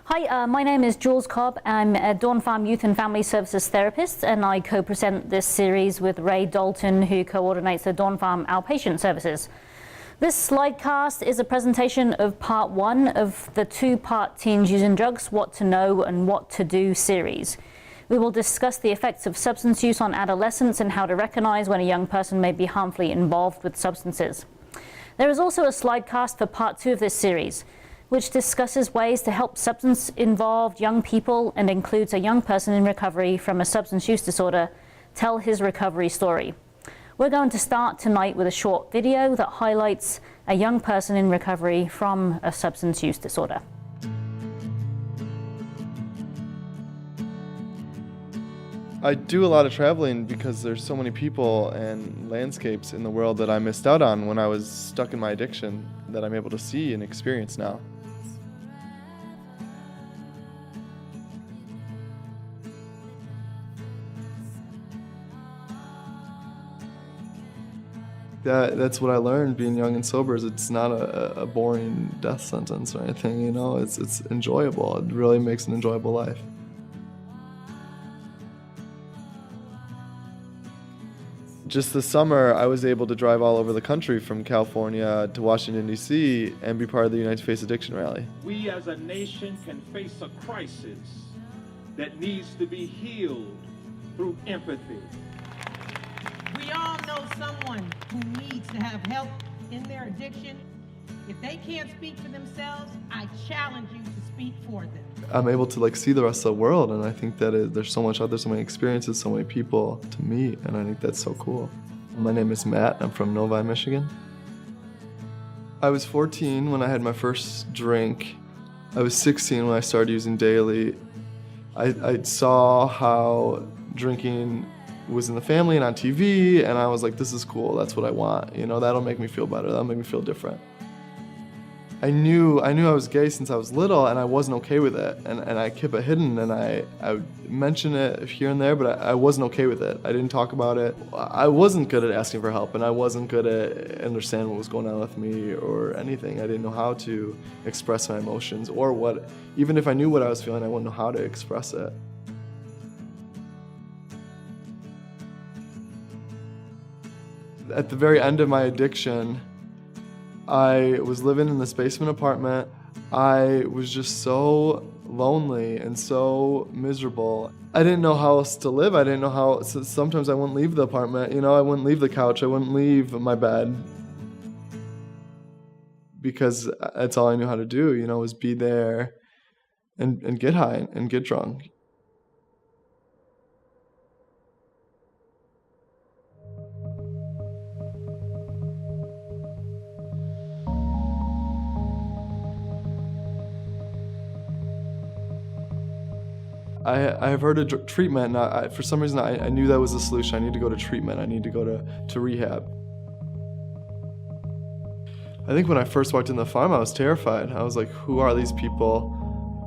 Hi, my name is Jules Cobb. I'm a Dawn Farm Youth and Family Services therapist, and I co-present this series with Ray Dalton, who coordinates the Dawn Farm outpatient services. This slidecast is a presentation of part one of the two-part Teens Using Drugs, What to Know and What to Do series. We will discuss the effects of substance use on adolescents and how to recognize when a young person may be harmfully involved with substances. There is also a slidecast for part two of this series, which discusses ways to help substance-involved young people and includes a young person in recovery from a substance use disorder tell his recovery story. We're going to start tonight with a short video that highlights a young person in recovery from a substance use disorder. I do a lot of traveling because there's so many people and landscapes in the world that I missed out on when I was stuck in my addiction that I'm able to see and experience now. That's what I learned being young and sober, is it's not a boring death sentence or anything, you know, it's enjoyable. It really makes an enjoyable life. Just this summer, I was able to drive all over the country from California to Washington, D.C. and be part of the United Face Addiction Rally. We as a nation can face a crisis that needs to be healed through empathy. We all know someone who needs to have help in their addiction. If they can't speak for themselves, I challenge you to speak for them. I'm able to see the rest of the world, and I think that there's so much out there, so many experiences, so many people to meet, and I think that's so cool. My name is Matt. I'm from Novi, Michigan. I was 14 when I had my first drink. I was 16 when I started using daily. I saw how drinking was in the family and on TV, and I was like, this is cool, that's what I want. You know, that'll make me feel better, that'll make me feel different. I knew I was gay since I was little, and I wasn't okay with it, and I kept it hidden, and I would mention it here and there, but I wasn't okay with it. I didn't talk about it. I wasn't good at asking for help, and I wasn't good at understanding what was going on with me or anything. I didn't know how to express my emotions, or even if I knew what I was feeling, I wouldn't know how to express it. At the very end of my addiction, I was living in this basement apartment. I was just so lonely and so miserable. I didn't know how else to live. I didn't know how, so sometimes I wouldn't leave the apartment, you know, I wouldn't leave the couch, I wouldn't leave my bed. Because that's all I knew how to do, you know, was be there and get high and get drunk. I have heard of treatment, and for some reason I knew that was the solution. I need to go to treatment, I need to go to rehab. I think when I first walked in the farm, I was terrified. I was like, who are these people?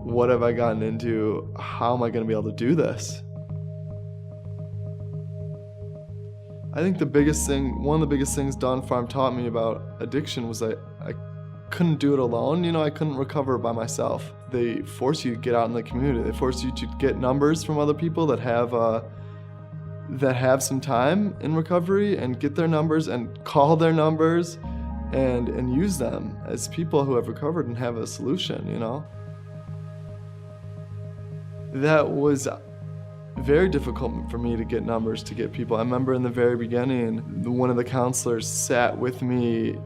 What have I gotten into? How am I going to be able to do this? I think one of the biggest things Dawn Farm taught me about addiction was I couldn't do it alone, you know, I couldn't recover by myself. They force you to get out in the community. They force you to get numbers from other people that have some time in recovery, and get their numbers and call their numbers and use them as people who have recovered and have a solution, you know. That was very difficult for me to get numbers, to get people. I remember in the very beginning, one of the counselors sat with me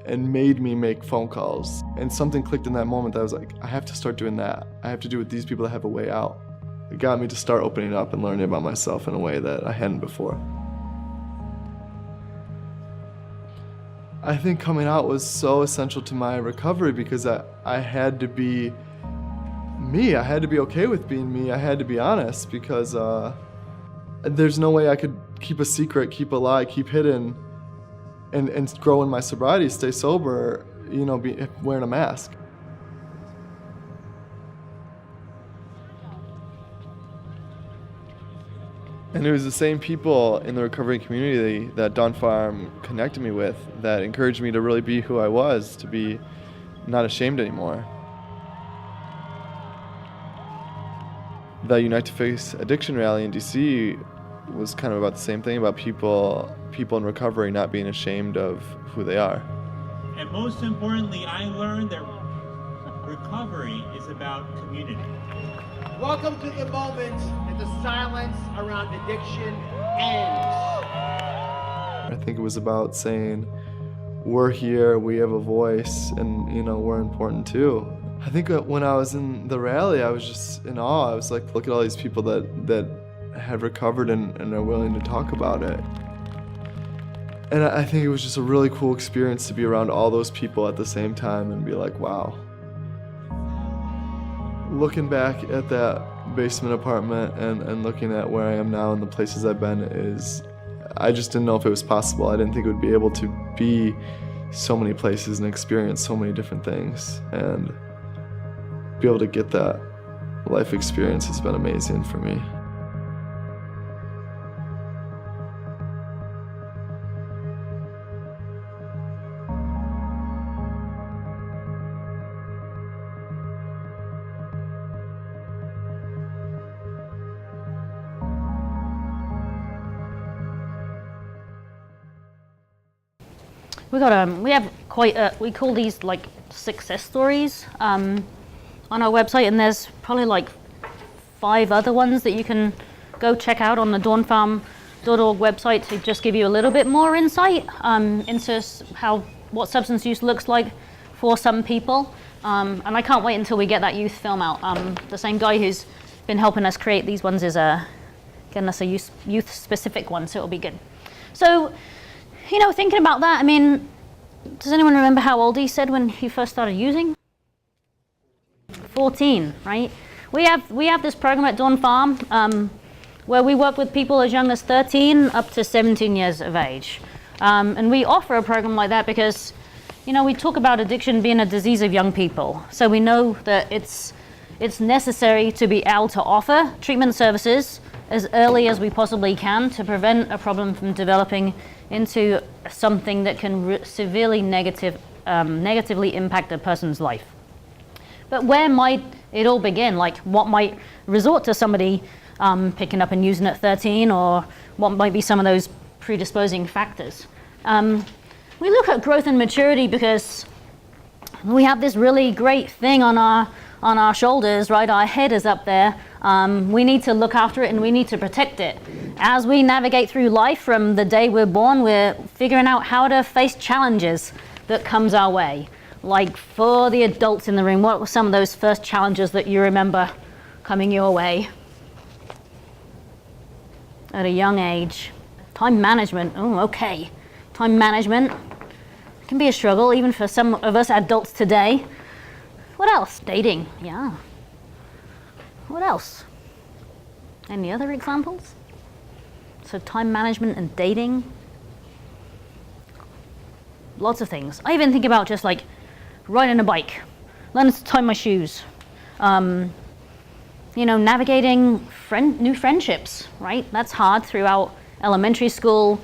and made me make phone calls. And something clicked in that moment that I was like, I have to start doing that. I have to do with these people that have a way out. It got me to start opening up and learning about myself in a way that I hadn't before. I think coming out was so essential to my recovery because I had to be me. I had to be okay with being me. I had to be honest because there's no way I could keep a secret, keep a lie, keep hidden, and grow in my sobriety, stay sober, you know, wearing a mask. And it was the same people in the recovery community that Dawn Farm connected me with that encouraged me to really be who I was, to be not ashamed anymore. The Unite to Face Addiction rally in DC was kind of about the same thing, about people in recovery not being ashamed of who they are. And most importantly, I learned that recovery is about community. Welcome to the moment that the silence around addiction ends. I think it was about saying, we're here, we have a voice, and we're important too. I think when I was in the rally, I was just in awe. I was like, look at all these people that have recovered and are willing to talk about it. And I think it was just a really cool experience to be around all those people at the same time and be like, wow. Looking back at that basement apartment and looking at where I am now and the places I've been I just didn't know if it was possible. I didn't think it would be able to be so many places and experience so many different things. And be able to get that life experience has been amazing for me. We have we call these like success stories on our website, and there's probably like 5 other ones that you can go check out on the dawnfarm.org website to just give you a little bit more insight into what substance use looks like for some people. And I can't wait until we get that youth film out. The same guy who's been helping us create these ones is getting us a youth-specific one, so it'll be good. So, thinking about that, I mean, does anyone remember how old he said when he first started using? 14, right? We have this program at Dawn Farm where we work with people as young as 13 up to 17 years of age. And we offer a program like that because, we talk about addiction being a disease of young people. So we know that it's necessary to be able to offer treatment services as early as we possibly can to prevent a problem from developing into something that can severely negatively impact a person's life. But where might it all begin? Like, what might resort to somebody picking up and using at 13, or what might be some of those predisposing factors? We look at growth and maturity because we have this really great thing on our shoulders, right? Our head is up there. We need to look after it and we need to protect it. As we navigate through life from the day we're born, we're figuring out how to face challenges that comes our way. Like, for the adults in the room, what were some of those first challenges that you remember coming your way at a young age? Time management. Oh, okay. Time management can be a struggle even for some of us adults today. What else? Dating. Yeah. What else? Any other examples? So time management and dating. Lots of things. I even think about just like riding a bike, learning to tie my shoes, navigating new friendships, right? That's hard throughout elementary school,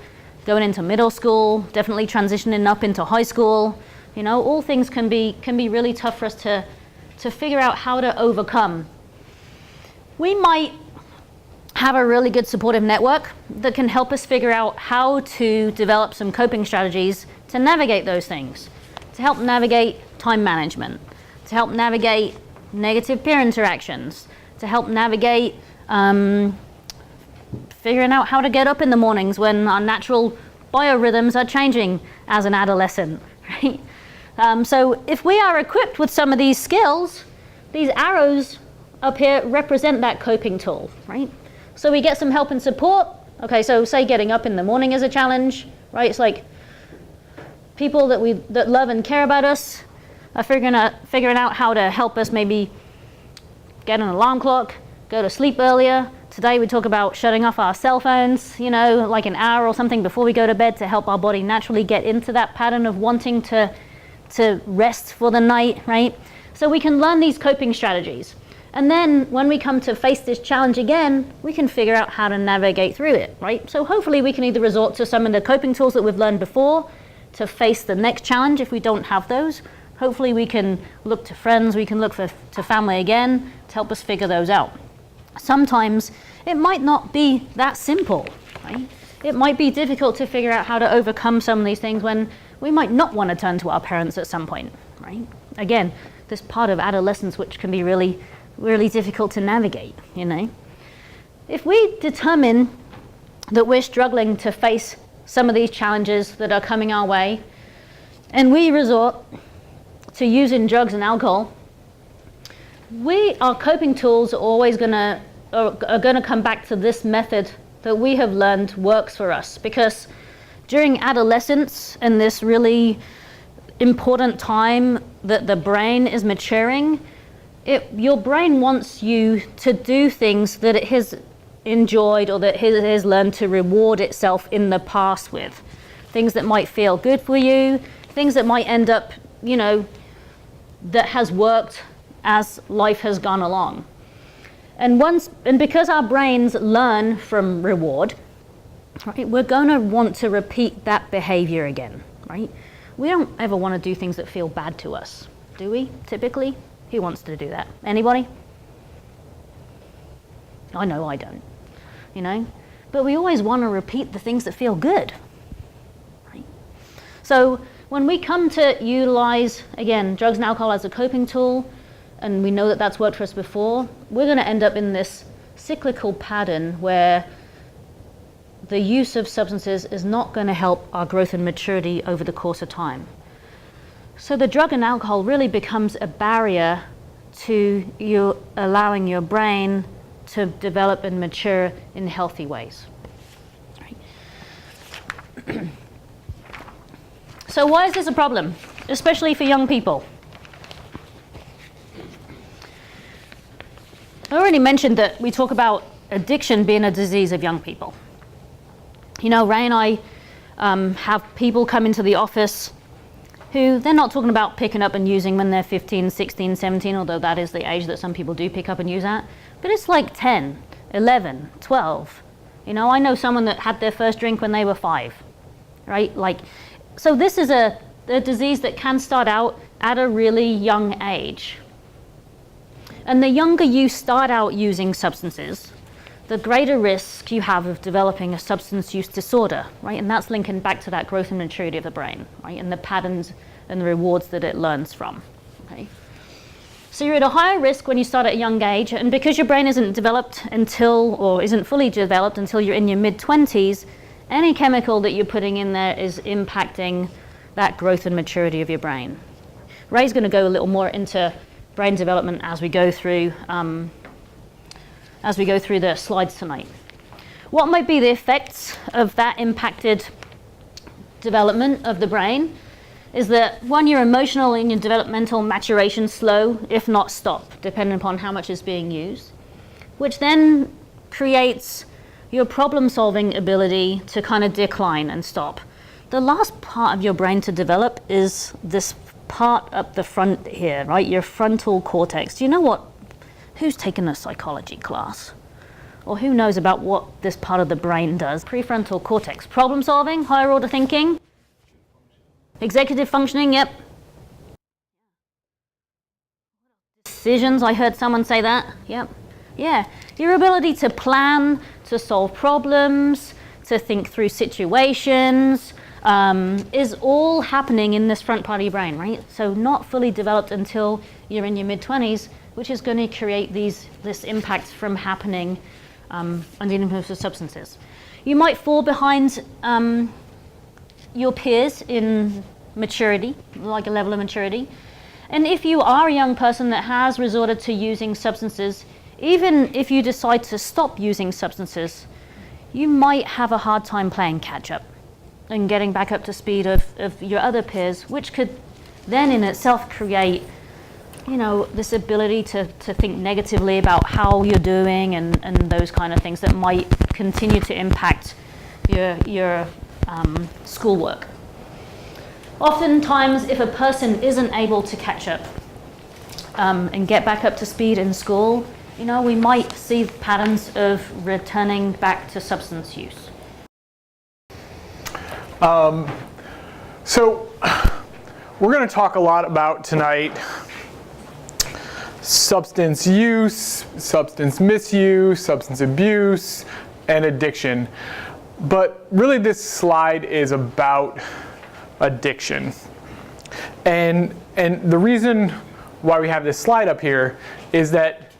going into middle school, definitely transitioning up into high school. All things can be really tough for us to figure out how to overcome. We might have a really good supportive network that can help us figure out how to develop some coping strategies to navigate those things, to help navigate time management, to help navigate negative peer interactions, to help navigate figuring out how to get up in the mornings when our natural biorhythms are changing as an adolescent, right? So if we are equipped with some of these skills, these arrows up here represent that coping tool, right? So we get some help and support. Okay, so say getting up in the morning is a challenge, right? It's like people that love and care about us are figuring out how to help us maybe get an alarm clock, go to sleep earlier. Today we talk about shutting off our cell phones, like an hour or something before we go to bed to help our body naturally get into that pattern of wanting to rest for the night, right? So we can learn these coping strategies. And then when we come to face this challenge again, we can figure out how to navigate through it, right? So hopefully we can either resort to some of the coping tools that we've learned before to face the next challenge if we don't have those. Hopefully we can look to friends, we can look to family again to help us figure those out. sometimes it might not be that simple, right? It might be difficult to figure out how to overcome some of these things when we might not want to turn to our parents at some point, right? Again, this part of adolescence which can be really, really difficult to navigate, you know? If we determine that we're struggling to face some of these challenges that are coming our way, and we resort to using drugs and alcohol, our coping tools are always gonna come back to this method that we have learned works for us, because during adolescence and this really important time that the brain is maturing, your brain wants you to do things that it has enjoyed or that it has learned to reward itself in the past with. Things that might feel good for you, things that might end up, you know, that has worked as life has gone along. And because our brains learn from reward, right, we're going to want to repeat that behavior again, right? We don't ever want to do things that feel bad to us, do we, typically? Who wants to do that? Anybody? I know I don't, you know? But we always want to repeat the things that feel good, right? So when we come to utilize, again, drugs and alcohol as a coping tool, and we know that that's worked for us before, we're going to end up in this cyclical pattern where the use of substances is not going to help our growth and maturity over the course of time. So the drug and alcohol really becomes a barrier to you allowing your brain to develop and mature in healthy ways. Right. So why is this a problem, especially for young people? I already mentioned that we talk about addiction being a disease of young people. You know, Ray and I have people come into the office who they're not talking about picking up and using when they're 15, 16, 17, although that is the age that some people do pick up and use at. But it's like 10, 11, 12. You know, I know someone that had their first drink when they were 5, right? Like, so this is a disease that can start out at a really young age. And the younger you start out using substances, the greater risk you have of developing a substance use disorder, right? And that's linking back to that growth and maturity of the brain, right? And the patterns and the rewards that it learns from, okay? So you're at a higher risk when you start at a young age, and because your brain isn't developed until, or isn't fully developed until you're in your mid-20s, any chemical that you're putting in there is impacting that growth and maturity of your brain. Ray's gonna go a little more into brain development as we go through the slides tonight. What might be the effects of that impacted development of the brain is that, one, your emotional and your developmental maturation slow, if not stop, depending upon how much is being used, which then creates your problem-solving ability to kind of decline and stop. The last part of your brain to develop is this part up the front here, right? Your frontal cortex. Do you know what? Who's taken a psychology class? Or who knows about what this part of the brain does? Prefrontal cortex. Problem solving, higher order thinking. Executive functioning, yep. Decisions, I heard someone say that, yep. Yeah, your ability to plan, to solve problems, to think through situations, is all happening in this front part of your brain, right? So not fully developed until you're in your mid-20s, which is going to create this impact from happening under the influence of substances. You might fall behind your peers in maturity, like a level of maturity. And if you are a young person that has resorted to using substances, even if you decide to stop using substances, you might have a hard time playing catch up and getting back up to speed of your other peers, which could then in itself create, you know, this ability to think negatively about how you're doing and those kind of things that might continue to impact your schoolwork. Oftentimes, if a person isn't able to catch up and get back up to speed in school, you know, we might see patterns of returning back to substance use. So we're going to talk a lot about tonight substance use, substance misuse, substance abuse, and addiction. But really this slide is about addiction. And the reason why we have this slide up here is that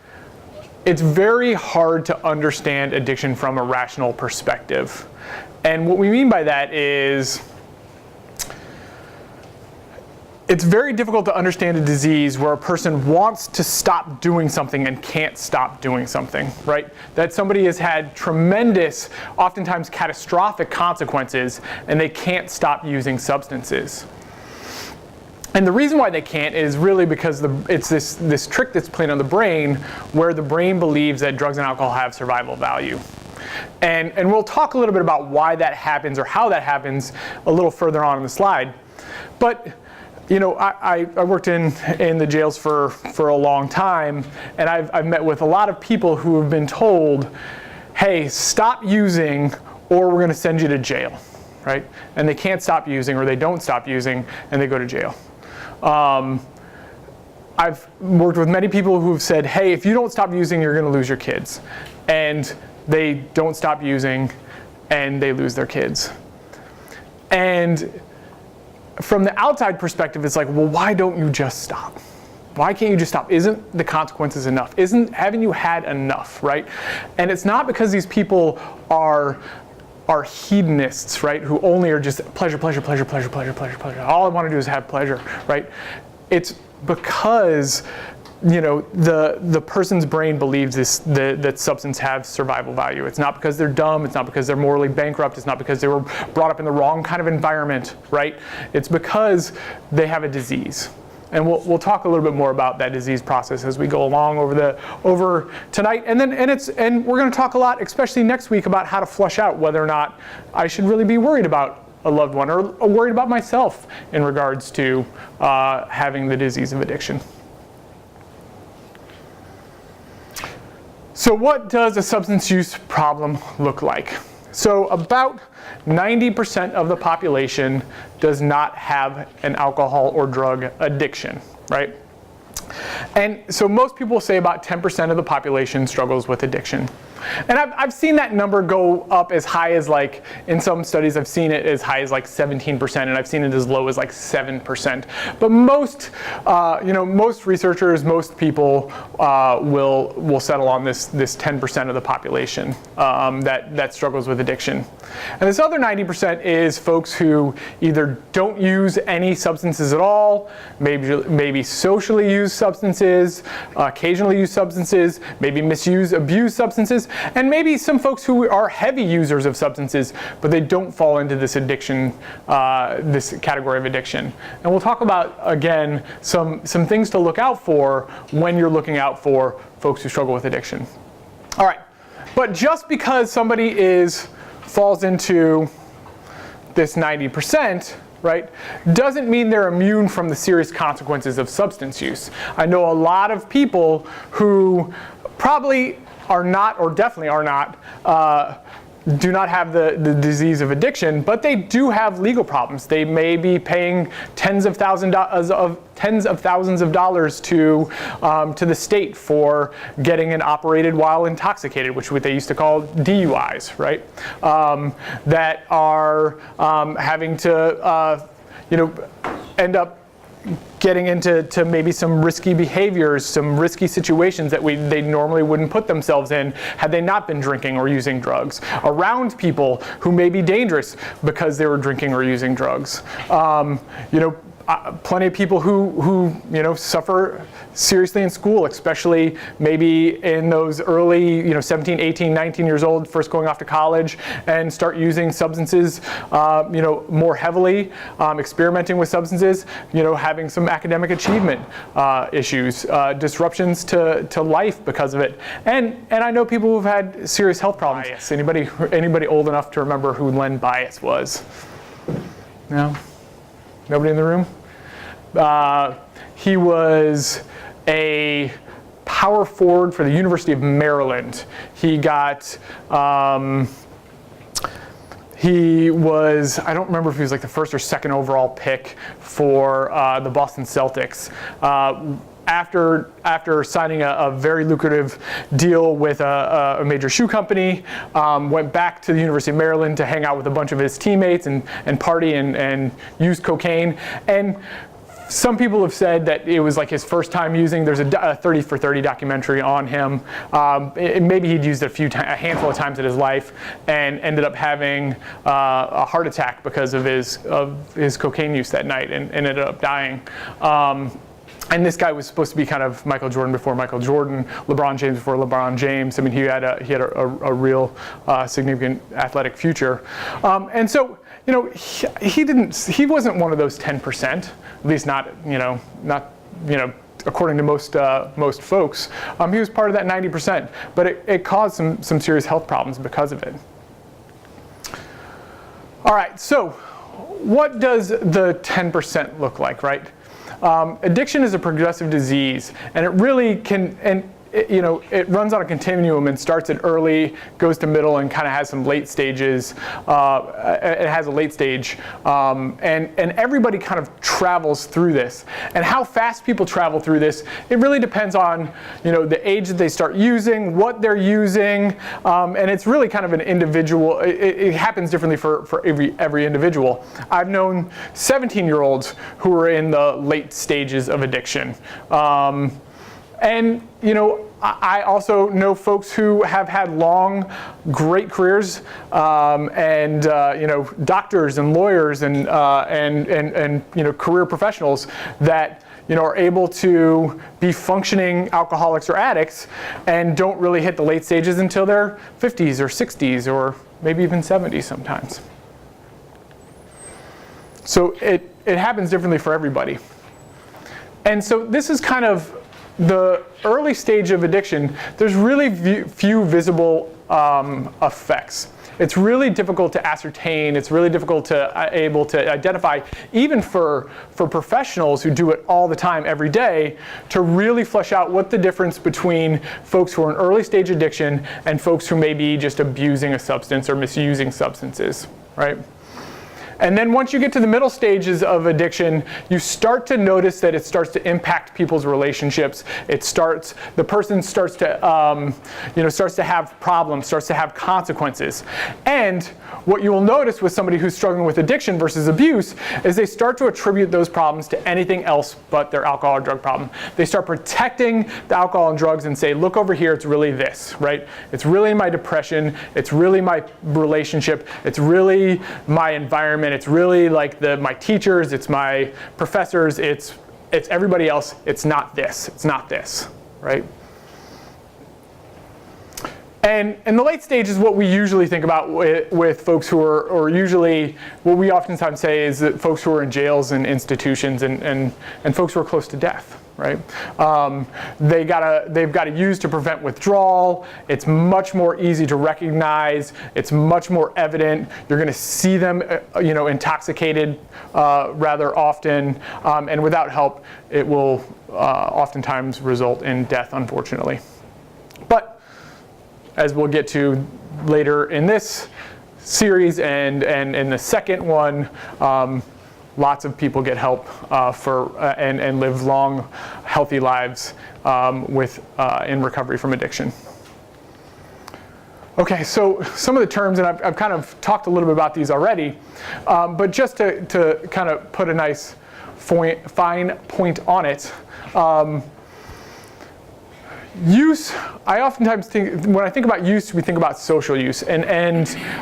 it's very hard to understand addiction from a rational perspective. And what we mean by that is it's very difficult to understand a disease where a person wants to stop doing something and can't stop doing something, right? That somebody has had tremendous, oftentimes catastrophic consequences, and they can't stop using substances. And the reason why they can't is really because it's this trick that's played on the brain where the brain believes that drugs and alcohol have survival value. And we'll talk a little bit about why that happens or how that happens a little further on in the slide. But you know, I worked in the jails for a long time, and I've met with a lot of people who have been told, hey, stop using or we're going to send you to jail, right? And they can't stop using or they don't stop using and they go to jail. I've worked with many people who've said, hey, if you don't stop using, you're going to lose your kids. And they don't stop using and they lose their kids. And from the outside perspective, it's like, well, why don't you just stop? Why can't you just stop? Isn't the consequences enough? Haven't you had enough, right? And it's not because these people are hedonists, right? Who only are just pleasure, pleasure, pleasure, pleasure, pleasure, pleasure, pleasure. All I want to do is have pleasure, right? It's because, you know, the person's brain believes that substance has survival value. It's not because they're dumb. It's not because they're morally bankrupt. It's not because they were brought up in the wrong kind of environment, right? It's because they have a disease. And we'll talk a little bit more about that disease process as we go along over tonight. And we're going to talk a lot, especially next week, about how to flush out whether or not I should really be worried about a loved one or worried about myself in regards to having the disease of addiction. So what does a substance use problem look like? So about 90% of the population does not have an alcohol or drug addiction, right? And so most people say about 10% of the population struggles with addiction. And I've seen that number go up as high as, like, in some studies I've seen it as high as like 17%, and I've seen it as low as like 7%. But most, most researchers, most people will settle on this 10% of the population that struggles with addiction. And this other 90% is folks who either don't use any substances at all, maybe socially use substances, occasionally use substances, maybe abuse substances, and maybe some folks who are heavy users of substances, but they don't fall into this addiction, this category of addiction. And we'll talk about, again, some things to look out for when you're looking out for folks who struggle with addiction. All right, but just because somebody falls into this 90%, right, doesn't mean they're immune from the serious consequences of substance use. I know a lot of people who probably are not, or definitely are not, do not have the disease of addiction, but they do have legal problems. They may be paying tens of thousands of dollars to the state for getting operated while intoxicated, which what they used to call DUIs, right? That are having to, end up getting into maybe some risky behaviors, some risky situations that they normally wouldn't put themselves in had they not been drinking or using drugs, around people who may be dangerous because they were drinking or using drugs. Plenty of people who suffer seriously in school, especially maybe in those early 17, 18, 19 years old, first going off to college, and start using substances more heavily, experimenting with substances, having some academic achievement issues, disruptions to life because of it. And I know people who've had serious health problems. Bias. Anybody old enough to remember who Len Bias was? No? Nobody in the room? He was a power forward for the University of Maryland. He got, he was, I don't remember if he was like the first or second overall pick for the Boston Celtics. after signing a very lucrative deal with a major shoe company, went back to the University of Maryland to hang out with a bunch of his teammates and party and use cocaine. And some people have said that it was like his first time using. There's a 30 for 30 documentary on him. Maybe he'd used it a handful of times in his life and ended up having a heart attack because of his cocaine use that night and ended up dying. And this guy was supposed to be kind of Michael Jordan before Michael Jordan, LeBron James before LeBron James. I mean, he had a real significant athletic future. And so, he wasn't one of those 10%, at least not according to most folks. He was part of that 90%, but it caused some serious health problems because of it. All right, so what does the 10% look like, right? Addiction is a progressive disease, and it really can, it runs on a continuum and starts at early, goes to middle, and kind of has some late stages. It has a late stage, and everybody kind of travels through this. And how fast people travel through this, it really depends on the age that they start using, what they're using, and it's really kind of an individual. It happens differently for every individual. I've known 17-year-olds who are in the late stages of addiction. And I also know folks who have had long, great careers, and doctors and lawyers and career professionals that are able to be functioning alcoholics or addicts and don't really hit the late stages until their 50s or 60s or maybe even 70s sometimes. So it happens differently for everybody. And so this is kind of the early stage of addiction. There's really few visible effects. It's really difficult to ascertain. It's really difficult to able to identify, even for professionals who do it all the time, every day, to really flesh out what the difference between folks who are in early stage addiction and folks who may be just abusing a substance or misusing substances, right? And then once you get to the middle stages of addiction, you start to notice that it starts to impact people's relationships. The person starts to have problems, starts to have consequences. And what you will notice with somebody who's struggling with addiction versus abuse is they start to attribute those problems to anything else but their alcohol or drug problem. They start protecting the alcohol and drugs and say, look over here, it's really this, right? It's really my depression, it's really my relationship, it's really my environment, it's really like my teachers, it's my professors, it's everybody else, it's not this, right? And in the late stage is what we usually think about with folks who are, or usually what we oftentimes say is that folks who are in jails and institutions and folks who are close to death, right? They've got to use to prevent withdrawal. It's much more easy to recognize. It's much more evident. You're going to see them, intoxicated rather often, and without help, it will oftentimes result in death, unfortunately. But as we'll get to later in this series and in the second one, lots of people get help and live long, healthy lives in recovery from addiction. Okay, so some of the terms, and I've kind of talked a little bit about these already, but just to kind of put a nice fine point on it. Use, I oftentimes think, when I think about use, we think about social use. And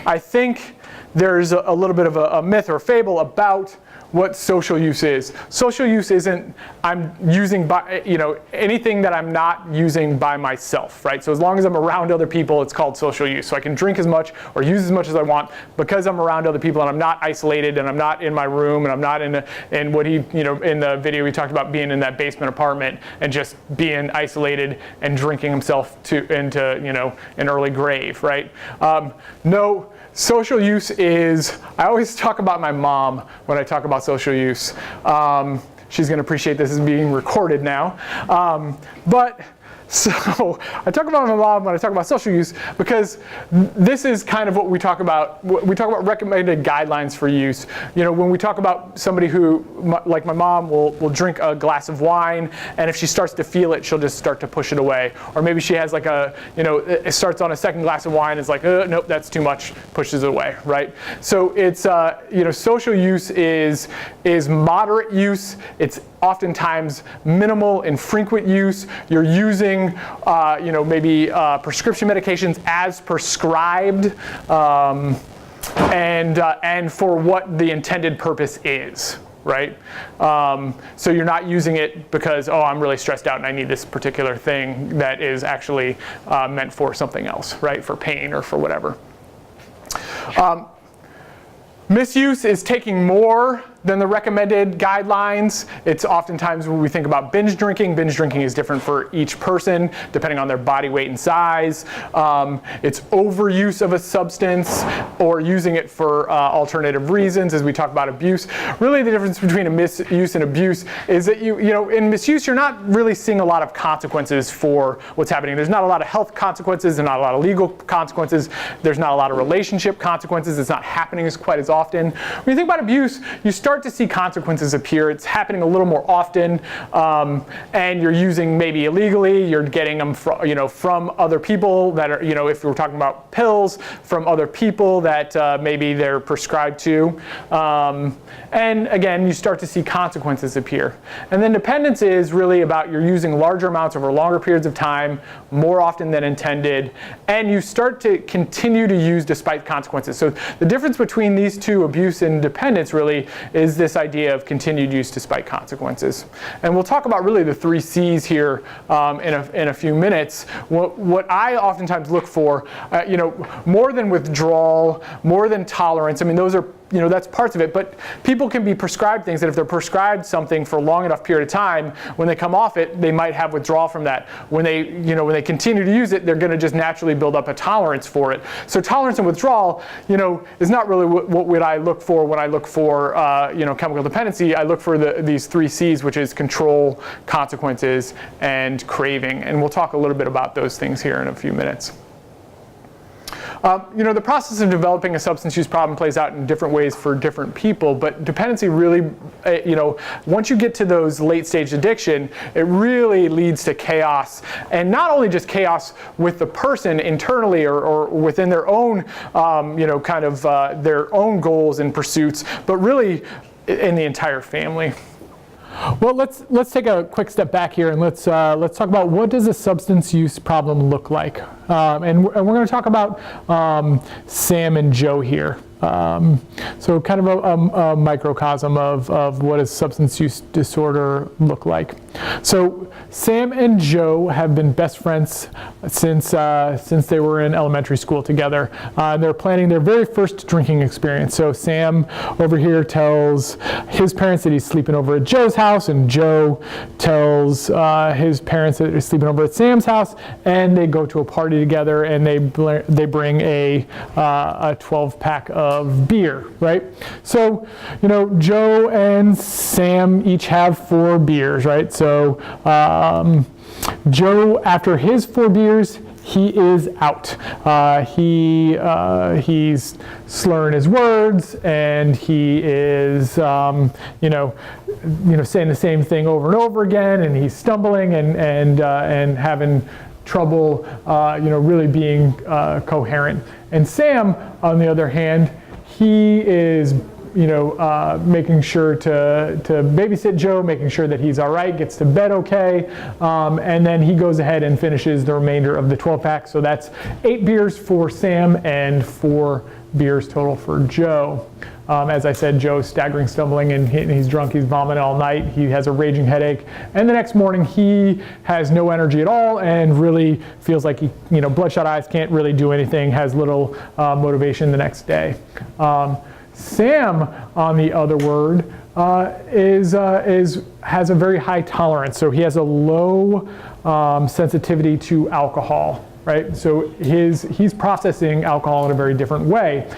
I think there's a little bit of a myth or fable about what social use is. Social use isn't I'm using anything that I'm not using by myself, right? So as long as I'm around other people, it's called social use. So I can drink as much or use as much as I want because I'm around other people and I'm not isolated and I'm not in my room and I'm not in what in the video we talked about being in that basement apartment and just being isolated and drinking himself into an early grave, right? No. Social use is, I always talk about my mom when I talk about social use. She's going to appreciate this as being recorded now. But So I talk about my mom when I talk about social use because this is kind of what we talk about. We talk about recommended guidelines for use. You know, when we talk about somebody who, like my mom, will drink a glass of wine, and if she starts to feel it, she'll just start to push it away. Or maybe she has like a, you know, it starts on a second glass of wine, is like, nope, that's too much, pushes it away, right? So it's, you know, social use is moderate use. It's oftentimes minimal and frequent use. You're using, you know, maybe prescription medications as prescribed, and for what the intended purpose is, right? So you're not using it because, oh, I'm really stressed out and I need this particular thing that is actually meant for something else, right? For pain or for whatever. Misuse is taking more than the recommended guidelines. It's oftentimes when we think about binge drinking is different for each person depending on their body weight and size. It's overuse of a substance or using it for alternative reasons, as we talk about abuse. Really the difference between a misuse and abuse is that you know, in misuse you're not really seeing a lot of consequences for what's happening. There's not a lot of health consequences, there's not a lot of legal consequences, there's not a lot of relationship consequences, it's not happening quite as often. When you think about abuse, you start to see consequences appear. It's happening a little more often, and you're using maybe illegally. You're getting them from, you know, from other people that are, you know, if we're talking about pills, from other people that maybe they're prescribed to. And again, you start to see consequences appear. And then dependence is really about you're using larger amounts over longer periods of time, more often than intended, and you start to continue to use despite consequences. So the difference between these two, abuse and dependence, really is this idea of continued use despite consequences. And we'll talk about really the 3 C's here in a few minutes. What I oftentimes look for, you know, more than withdrawal, more than tolerance. I mean, those are, you know, that's parts of it, but people can be prescribed things that if they're prescribed something for a long enough period of time, when they come off it, they might have withdrawal from that. When they, you know, when they continue to use it, they're going to just naturally build up a tolerance for it. So tolerance and withdrawal, you know, is not really what would I look for when I look for, you know, chemical dependency. I look for these 3 C's, which is control, consequences, and craving. And we'll talk a little bit about those things here in a few minutes. You know, the process of developing a substance use problem plays out in different ways for different people, but dependency really, you know, once you get to those late stage addiction, it really leads to chaos. And not only just chaos with the person internally or within their own, you know, kind of their own goals and pursuits, but really in the entire family. Well, let's take a quick step back here and let's talk about what does a substance use problem look like, and we're going to talk about Sam and Joe here. So kind of a microcosm of what does substance use disorder look like. So Sam and Joe have been best friends since they were in elementary school together. They're planning their very first drinking experience. So Sam over here tells his parents that he's sleeping over at Joe's house, and Joe tells his parents that he's sleeping over at Sam's house, and they go to a party together, and they bring a 12-pack of beer, right? So, you know, Joe and Sam each have 4 beers, right? So Joe, after his 4 beers, he is out. He's slurring his words, and he is, you know, saying the same thing over and over again, and he's stumbling and having trouble, you know, really being coherent. And Sam, on the other hand, he is, you know, making sure to babysit Joe, making sure that he's all right, gets to bed okay, and then he goes ahead and finishes the remainder of the 12-pack. So that's 8 beers for Sam and 4 beers total for Joe. As I said, Joe's staggering, stumbling, and he's drunk, he's vomiting all night, he has a raging headache, and the next morning he has no energy at all and really feels like he, you know, bloodshot eyes, can't really do anything, has little motivation the next day. Sam, on the other word, has a very high tolerance, so he has a low sensitivity to alcohol. right? So he's processing alcohol in a very different way.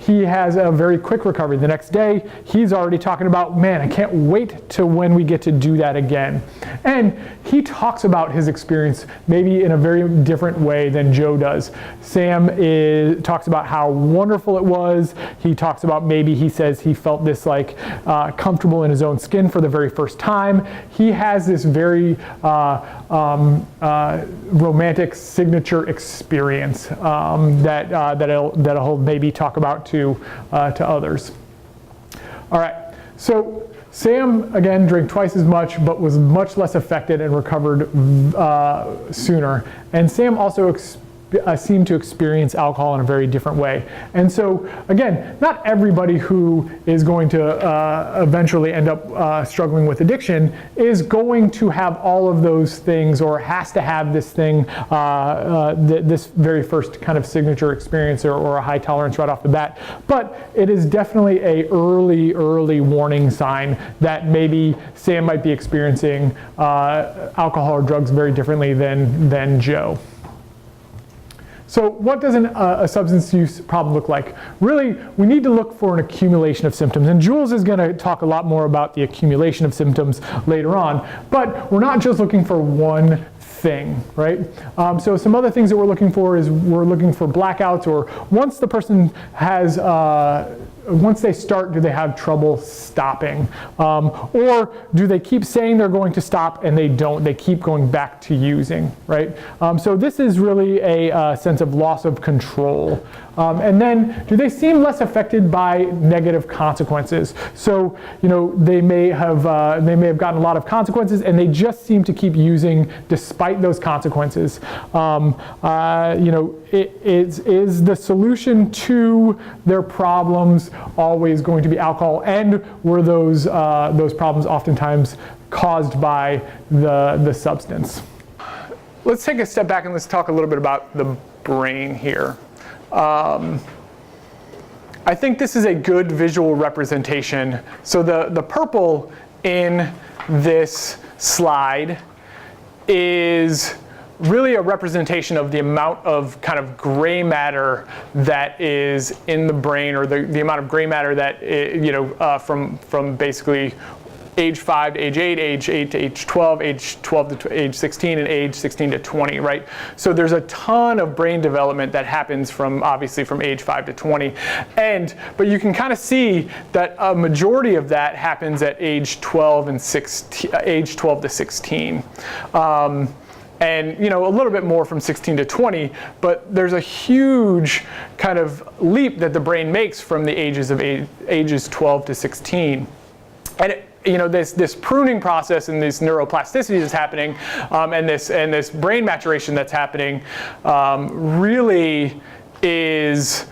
He has a very quick recovery. The next day, he's already talking about, man, I can't wait to when we get to do that again. And he talks about his experience maybe in a very different way than Joe does. Sam talks about how wonderful it was. He talks about maybe he says he felt this like comfortable in his own skin for the very first time. He has this very romantic signature experience that he'll maybe talk about to others. All right, so Sam, again, drank twice as much, but was much less affected and recovered sooner. And Sam also seem to experience alcohol in a very different way. And so, again, not everybody who is going to eventually end up struggling with addiction is going to have all of those things or has to have this thing, this very first kind of signature experience or a high tolerance right off the bat. But it is definitely a early warning sign that maybe Sam might be experiencing alcohol or drugs very differently than Joe. So what does a substance use problem look like? Really, we need to look for an accumulation of symptoms. And Jules is going to talk a lot more about the accumulation of symptoms later on. But we're not just looking for one thing, right? So some other things that we're looking for is we're looking for blackouts, or once the person has once they start, do they have trouble stopping? Or do they keep saying they're going to stop and they don't? They keep going back to using, right? So this is really a sense of loss of control. And then, do they seem less affected by negative consequences? So, they may have gotten a lot of consequences, and they just seem to keep using despite those consequences. Is the solution to their problems always going to be alcohol? And were those problems oftentimes caused by the substance? Let's take a step back and let's talk a little bit about the brain here. I think this is a good visual representation. So the purple in this slide is really a representation of the amount of kind of gray matter that is in the brain, or the amount of gray matter that from basically age 5 to age 8, age 8 to age 12, age 12 to age 16, and age 16 to 20, right? So there's a ton of brain development that happens obviously from age 5 to 20. But you can kind of see that a majority of that happens at age 12 to 16. And a little bit more from 16 to 20, but there's a huge kind of leap that the brain makes from the ages 12 to 16. And this pruning process and this neuroplasticity that's happening, and this brain maturation that's happening, really is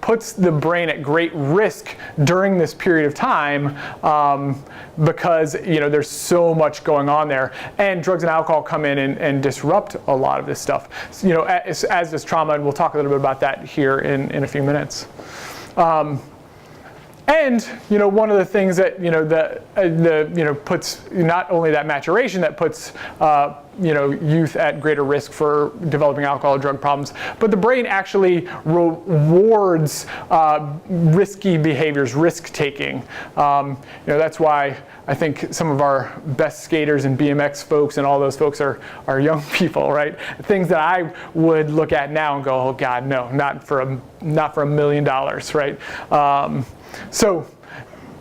puts the brain at great risk during this period of time, because there's so much going on there, and drugs and alcohol come in and disrupt a lot of this stuff. As does trauma, and we'll talk a little bit about that here in a few minutes. And one of the things that puts not only that maturation that puts youth at greater risk for developing alcohol or drug problems, but the brain actually rewards risky behaviors, risk taking. That's why I think some of our best skaters and BMX folks and all those folks are young people, right? Things that I would look at now and go, oh God, no, not for $1 million, right? So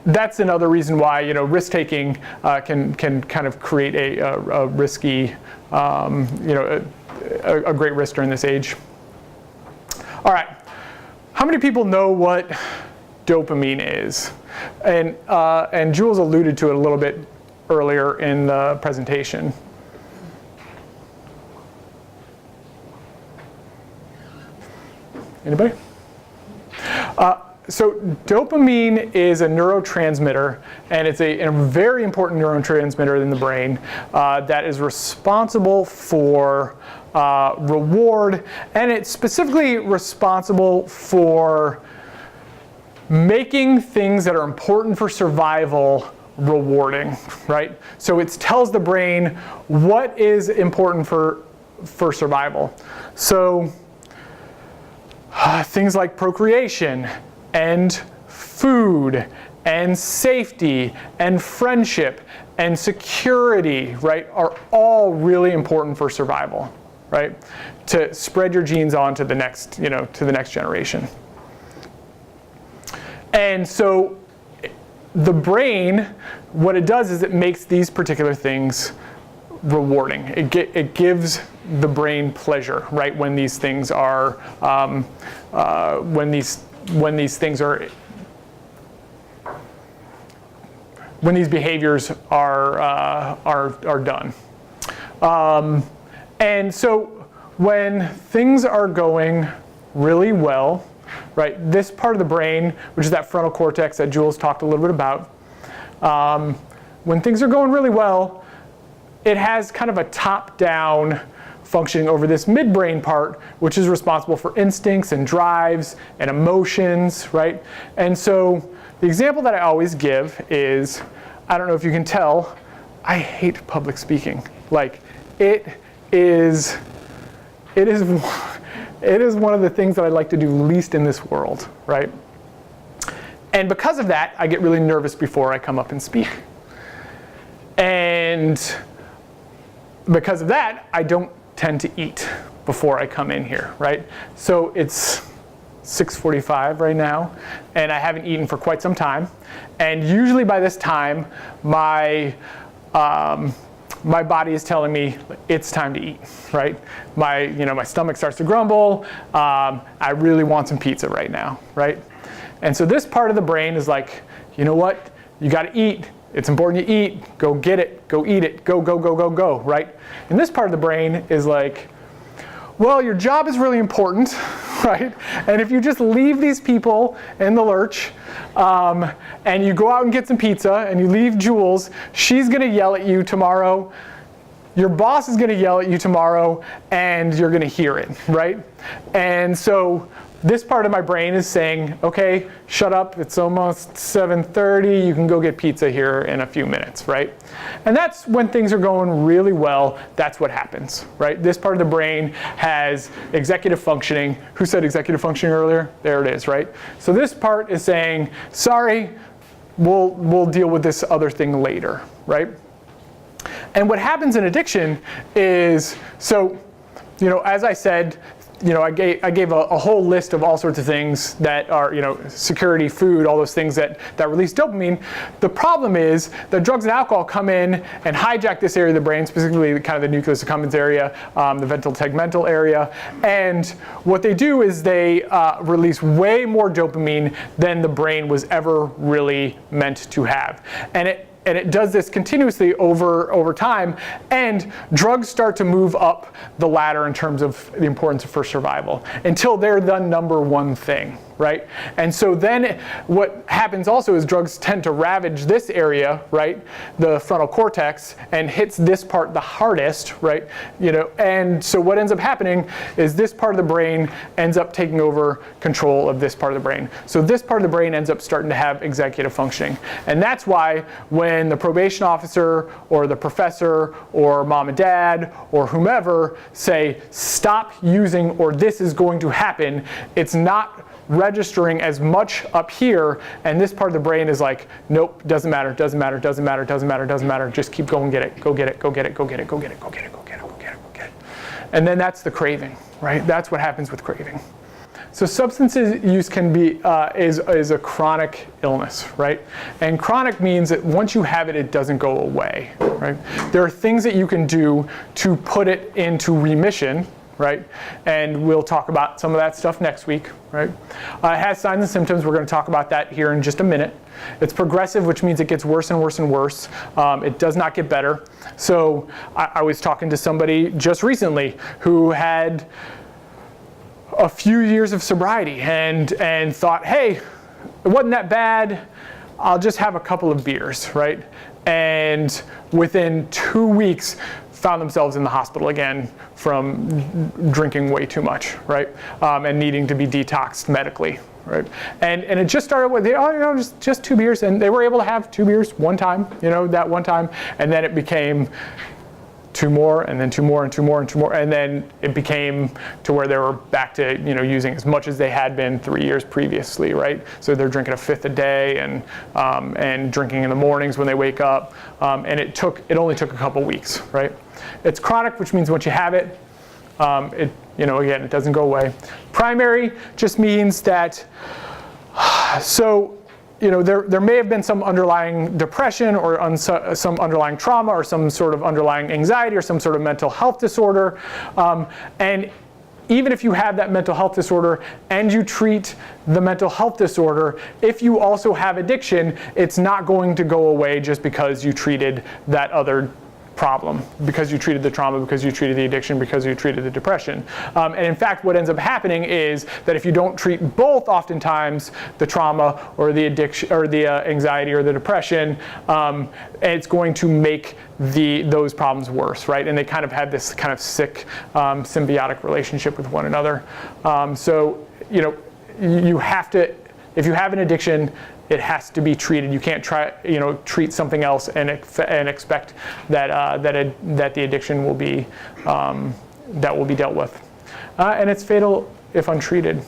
that's another reason why risk taking can kind of create a risky, a great risk during this age. All right, how many people know what dopamine is? And Jules alluded to it a little bit earlier in the presentation. Anybody? So dopamine is a neurotransmitter, and it's a very important neurotransmitter in the brain that is responsible for reward, and it's specifically responsible for making things that are important for survival rewarding, right? So it tells the brain what is important for for survival. So things like procreation and food and safety and friendship and security, right, are all really important for survival, right? To spread your genes on to the next, to the next generation. And so the brain, what it does is it makes these particular things rewarding. It gives the brain pleasure, right, when these things are, when these behaviors are done. And so when things are going really well, right, this part of the brain, which is that frontal cortex that Jules talked a little bit about, when things are going really well, it has kind of a top-down functioning over this midbrain part, which is responsible for instincts and drives and emotions, right? And so the example that I always give is, I don't know if you can tell, I hate public speaking. Like, it is one of the things that I like to do least in this world, right? And because of that, I get really nervous before I come up and speak. And because of that, I don't tend to eat before I come in here, right? So it's 6:45 right now, and I haven't eaten for quite some time. And usually by this time, my body is telling me it's time to eat, right? My stomach starts to grumble. I really want some pizza right now, right? And so this part of the brain is like, you know what? You got to eat. It's important you eat. Go get it. Go eat it. Go, go, go, go, go, right? And this part of the brain is like, well, your job is really important, right? And if you just leave these people in the lurch, and you go out and get some pizza, and you leave Jules, she's going to yell at you tomorrow. Your boss is going to yell at you tomorrow, and you're going to hear it, right? And so this part of my brain is saying, okay, shut up, it's almost 7:30, you can go get pizza here in a few minutes, right? And that's when things are going really well, that's what happens, right? This part of the brain has executive functioning. Who said executive functioning earlier? There it is, right? So this part is saying, sorry, we'll deal with this other thing later, right? And what happens in addiction is, so, as I said, I gave a whole list of all sorts of things that are, security, food, all those things that release dopamine. The problem is that drugs and alcohol come in and hijack this area of the brain, specifically kind of the nucleus accumbens area, the ventral tegmental area. And what they do is they release way more dopamine than the brain was ever really meant to have. And it does this continuously over time, and drugs start to move up the ladder in terms of the importance for survival until they're the number one thing, right? And so then what happens also is drugs tend to ravage this area, right, the frontal cortex, and hits this part the hardest, right? And so what ends up happening is this part of the brain ends up taking over control of this part of the brain. So this part of the brain ends up starting to have executive functioning. And that's why when the probation officer or the professor or mom and dad or whomever say, stop using or this is going to happen, it's not registering as much up here, and this part of the brain is like, nope, doesn't matter, doesn't matter, doesn't matter, doesn't matter, doesn't matter, just keep going, get it, go get it, go get it, go get it, go get it, go get it, go get it, go get it, go get it. And then that's the craving, right? That's what happens with craving. So substance use can be is a chronic illness, right? And chronic means that once you have it, it doesn't go away, right? There are things that you can do to put it into remission, right? And we'll talk about some of that stuff next week, right? It has signs and symptoms. We're going to talk about that here in just a minute. It's progressive, which means it gets worse and worse and worse. It does not get better. So I was talking to somebody just recently who had a few years of sobriety and thought, hey, it wasn't that bad. I'll just have a couple of beers, right? And within 2 weeks, found themselves in the hospital again from drinking way too much, right? And needing to be detoxed medically, right? And it just started with, just 2 beers, and they were able to have 2 beers one time, that one time, and then it became 2 more, and then 2 more, and 2 more, and 2 more, and then it became to where they were back to using as much as they had been 3 years previously, right? So they're drinking a 5th a day, and drinking in the mornings when they wake up, and it only took a couple weeks, right? It's chronic, which means once you have it, again, it doesn't go away. Primary just means that, there may have been some underlying depression or some underlying trauma or some sort of underlying anxiety or some sort of mental health disorder. And even if you have that mental health disorder and you treat the mental health disorder, if you also have addiction, it's not going to go away just because you treated that other problem, because you treated the trauma, because you treated the addiction, because you treated the depression. And in fact, what ends up happening is that if you don't treat both, oftentimes the trauma or the addiction or the anxiety or the depression, it's going to make those problems worse, right? And they kind of have this kind of sick symbiotic relationship with one another. You have to, if you have an addiction, it has to be treated. You can't treat something else and expect that that the addiction will be dealt with, and it's fatal if untreated.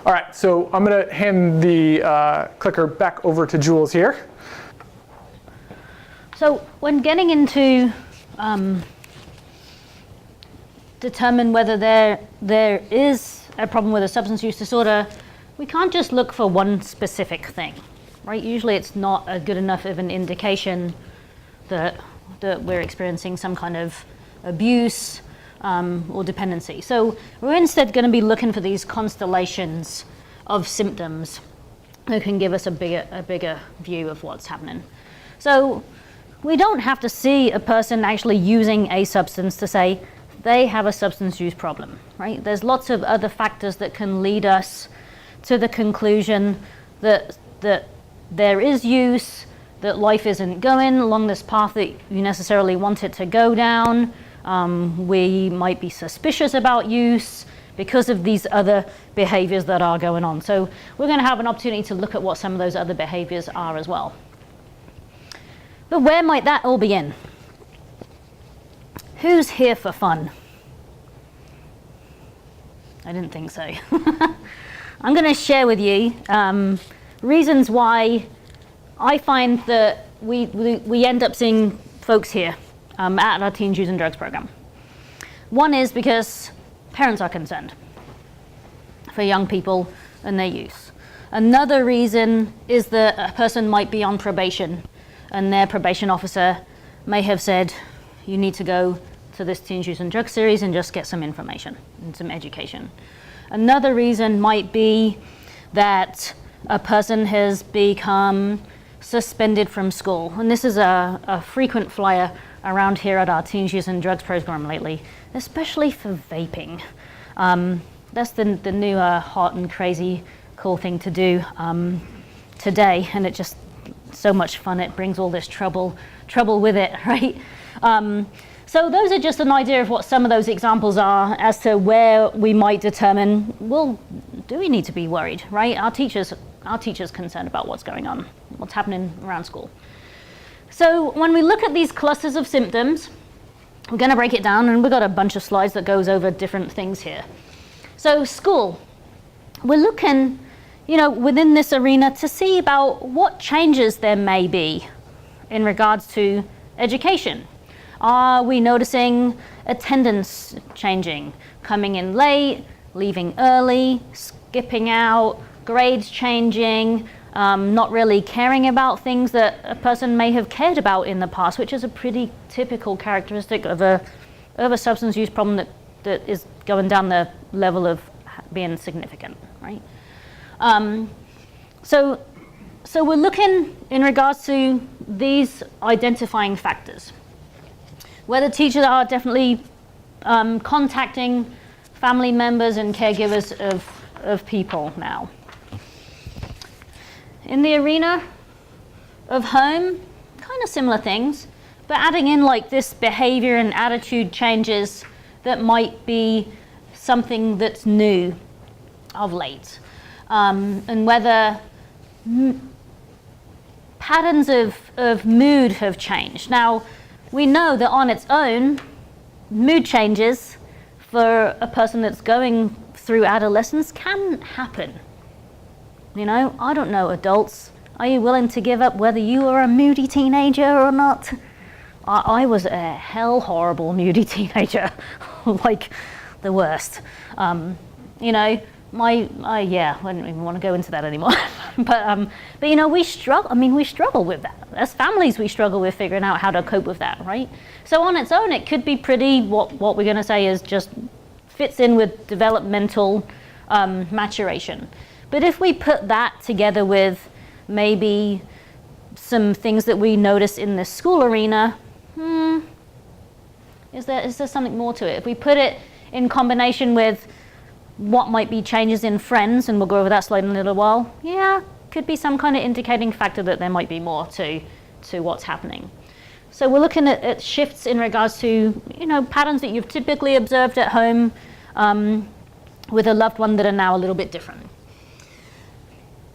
All right, so I'm going to hand the clicker back over to Jules here. So when getting into determine whether there is a problem with a substance use disorder, we can't just look for one specific thing, right? Usually it's not a good enough of an indication that we're experiencing some kind of abuse or dependency. So we're instead going to be looking for these constellations of symptoms that can give us a bigger view of what's happening. So we don't have to see a person actually using a substance to say they have a substance use problem, right? There's lots of other factors that can lead us to the conclusion that there is use, that life isn't going along this path that you necessarily want it to go down. We might be suspicious about use because of these other behaviors that are going on. So we're going to have an opportunity to look at what some of those other behaviors are as well. But where might that all begin? Who's here for fun? I didn't think so. I'm going to share with you reasons why I find that we end up seeing folks here at our Teens Using Drugs program. One is because parents are concerned for young people and their use. Another reason is that a person might be on probation and their probation officer may have said, you need to go to this Teens Using Drugs series and just get some information and some education. Another reason might be that a person has become suspended from school. And this is a frequent flyer around here at our Teens Using Drugs program lately, especially for vaping. That's the new hot and crazy cool thing to do today, and it's just so much fun. It brings all this trouble with it, right? So those are just an idea of what some of those examples are as to where we might determine, well, do we need to be worried, right? Our teachers concerned about what's going on, what's happening around school. So when we look at these clusters of symptoms, we're going to break it down, and we've got a bunch of slides that goes over different things here. So school, we're looking, within this arena to see about what changes there may be in regards to education. Are we noticing attendance changing, coming in late, leaving early, skipping out, grades changing, not really caring about things that a person may have cared about in the past, which is a pretty typical characteristic of a substance use problem that is going down the level of being significant, right? So we're looking in regards to these identifying factors. Whether teachers are definitely contacting family members and caregivers of people now. In the arena of home, kind of similar things, but adding in like this behavior and attitude changes that might be something that's new of late. And whether patterns of mood have changed. Now, we know that on its own, mood changes for a person that's going through adolescence can happen. You know, I don't know, adults, are you willing to give up whether you are a moody teenager or not? I was a hell horrible moody teenager, like the worst. You know, I don't even want to go into that anymore. but you know, we struggle with that. As families, we struggle with figuring out how to cope with that, right? So on its own, it could be pretty, what we're going to say is just fits in with developmental maturation. But if we put that together with maybe some things that we notice in the school arena, is there something more to it? If we put it in combination with what might be changes in friends, and we'll go over that slide in a little while, yeah, could be some kind of indicating factor that there might be more to what's happening. So we're looking at shifts in regards to, you know, patterns that you've typically observed at home with a loved one that are now a little bit different.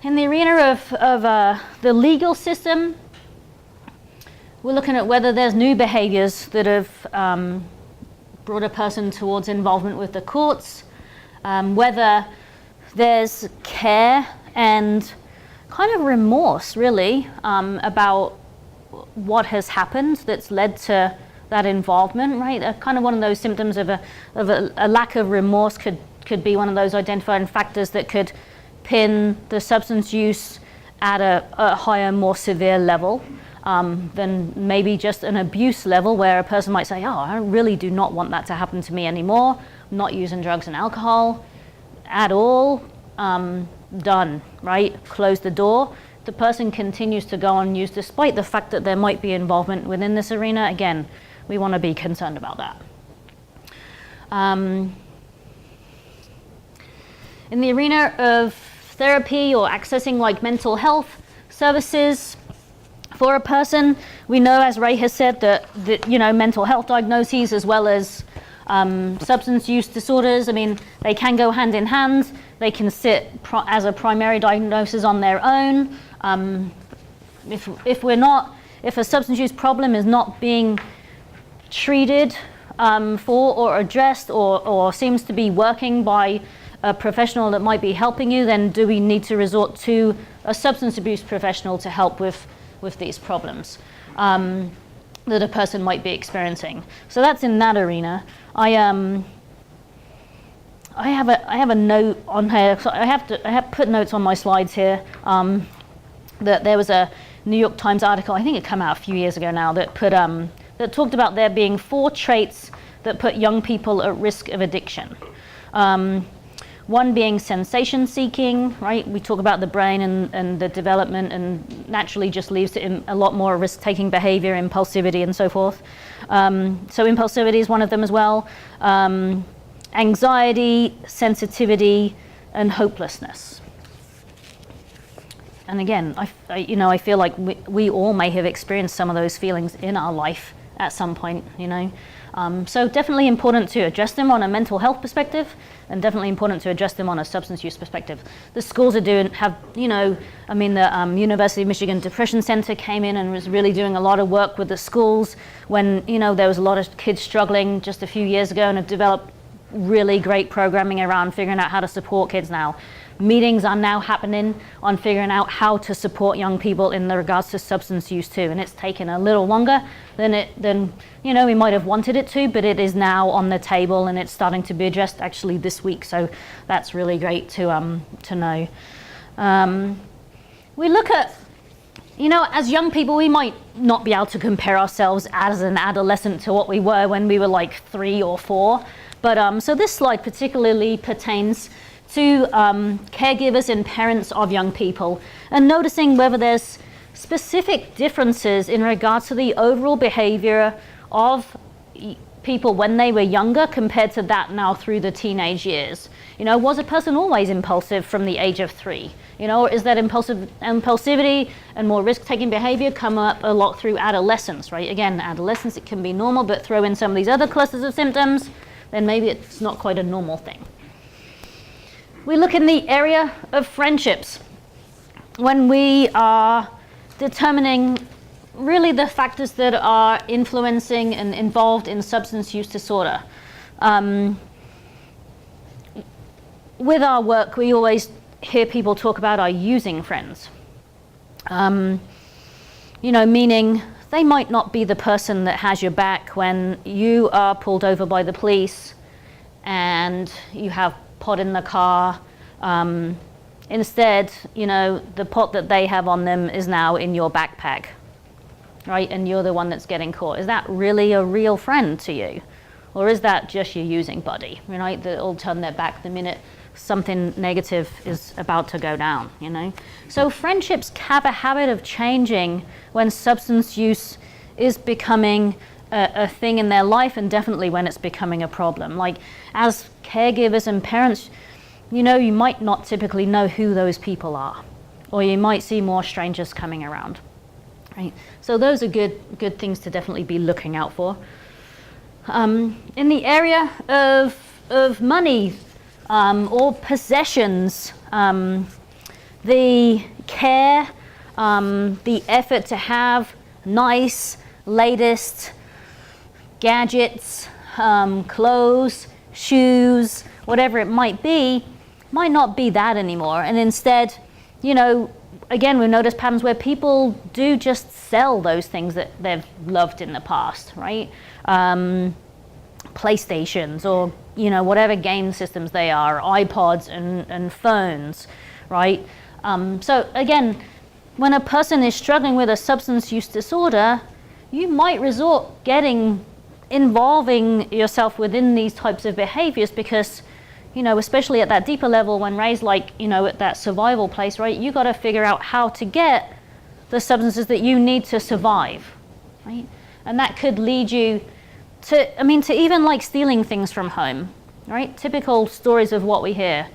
In the arena of the legal system, we're looking at whether there's new behaviors that have brought a person towards involvement with the courts, whether there's care and kind of remorse, really, about what has happened that's led to that involvement, right? Kind of one of those symptoms of a lack of remorse could be one of those identifying factors that could pin the substance use at a higher, more severe level than maybe just an abuse level, where a person might say, oh, I really do not want that to happen to me anymore. I'm not using drugs and alcohol at all. Done, right? Close the door. The person continues to go on use despite the fact that there might be involvement within this arena. Again, we want to be concerned about that. In the arena of therapy or accessing like mental health services for a person, we know, as Ray has said, that you know, mental health diagnoses as well as substance use disorders, I mean, they can go hand in hand. They can sit as a primary diagnosis on their own. If a substance use problem is not being treated for or addressed or seems to be working by a professional that might be helping you, then do we need to resort to a substance abuse professional to help with these problems that a person might be experiencing? So that's in that arena. I have a note on here. So I have put notes on my slides here. That there was a New York Times article, I think it came out a few years ago now, that talked about there being 4 traits that put young people at risk of addiction. One being sensation seeking, right? We talk about the brain and the development, and naturally just leaves it in a lot more risk-taking behavior, impulsivity, and so forth. So impulsivity is one of them as well. Anxiety, sensitivity, and hopelessness. And again, I feel like we all may have experienced some of those feelings in our life at some point, you know. So definitely important to address them on a mental health perspective, and definitely important to address them on a substance use perspective. The schools the University of Michigan Depression Center came in and was really doing a lot of work with the schools when, you know, there was a lot of kids struggling just a few years ago, and have developed really great programming around figuring out how to support kids now. Meetings are now happening on figuring out how to support young people in regards to substance use too, and it's taken a little longer than you know we might have wanted it to, but it is now on the table and it's starting to be addressed actually this week. So that's really great to know. We look at, you know, as young people, we might not be able to compare ourselves as an adolescent to what we were when we were like 3 or 4, but so this slide particularly pertains to caregivers and parents of young people, and noticing whether there's specific differences in regards to the overall behavior of people when they were younger compared to that now through the teenage years. You know, was a person always impulsive from the age of 3? You know, or is that impulsivity and more risk-taking behavior come up a lot through adolescence, right? Again, adolescence, it can be normal, but throw in some of these other clusters of symptoms, then maybe it's not quite a normal thing. We look in the area of friendships. When we are determining really the factors that are influencing and involved in substance use disorder. With our work, we always hear people talk about our using friends. Meaning they might not be the person that has your back when you are pulled over by the police and you have pot in the car. Instead, the pot that they have on them is now in your backpack, right? And you're the one that's getting caught. Is that really a real friend to you? Or is that just your using buddy, right? They'll turn their back the minute something negative is about to go down, So friendships have a habit of changing when substance use is becoming a thing in their life, and definitely when it's becoming a problem. Like, as caregivers and parents, you might not typically know who those people are, or you might see more strangers coming around, right? So those are good things to definitely be looking out for. In the area of money or possessions, the care, the effort to have nice, latest gadgets, clothes, shoes, whatever it might not be that anymore. And instead, again, we notice patterns where people do just sell those things that they've loved in the past, right? PlayStations or, whatever game systems they are, iPods and phones, right? So again, when a person is struggling with a substance use disorder, you might resort involving yourself within these types of behaviors because, especially at that deeper level when raised at that survival place, right? You got to figure out how to get the substances that you need to survive, right? And that could lead you to even stealing things from home, right? Typical stories of what we hear,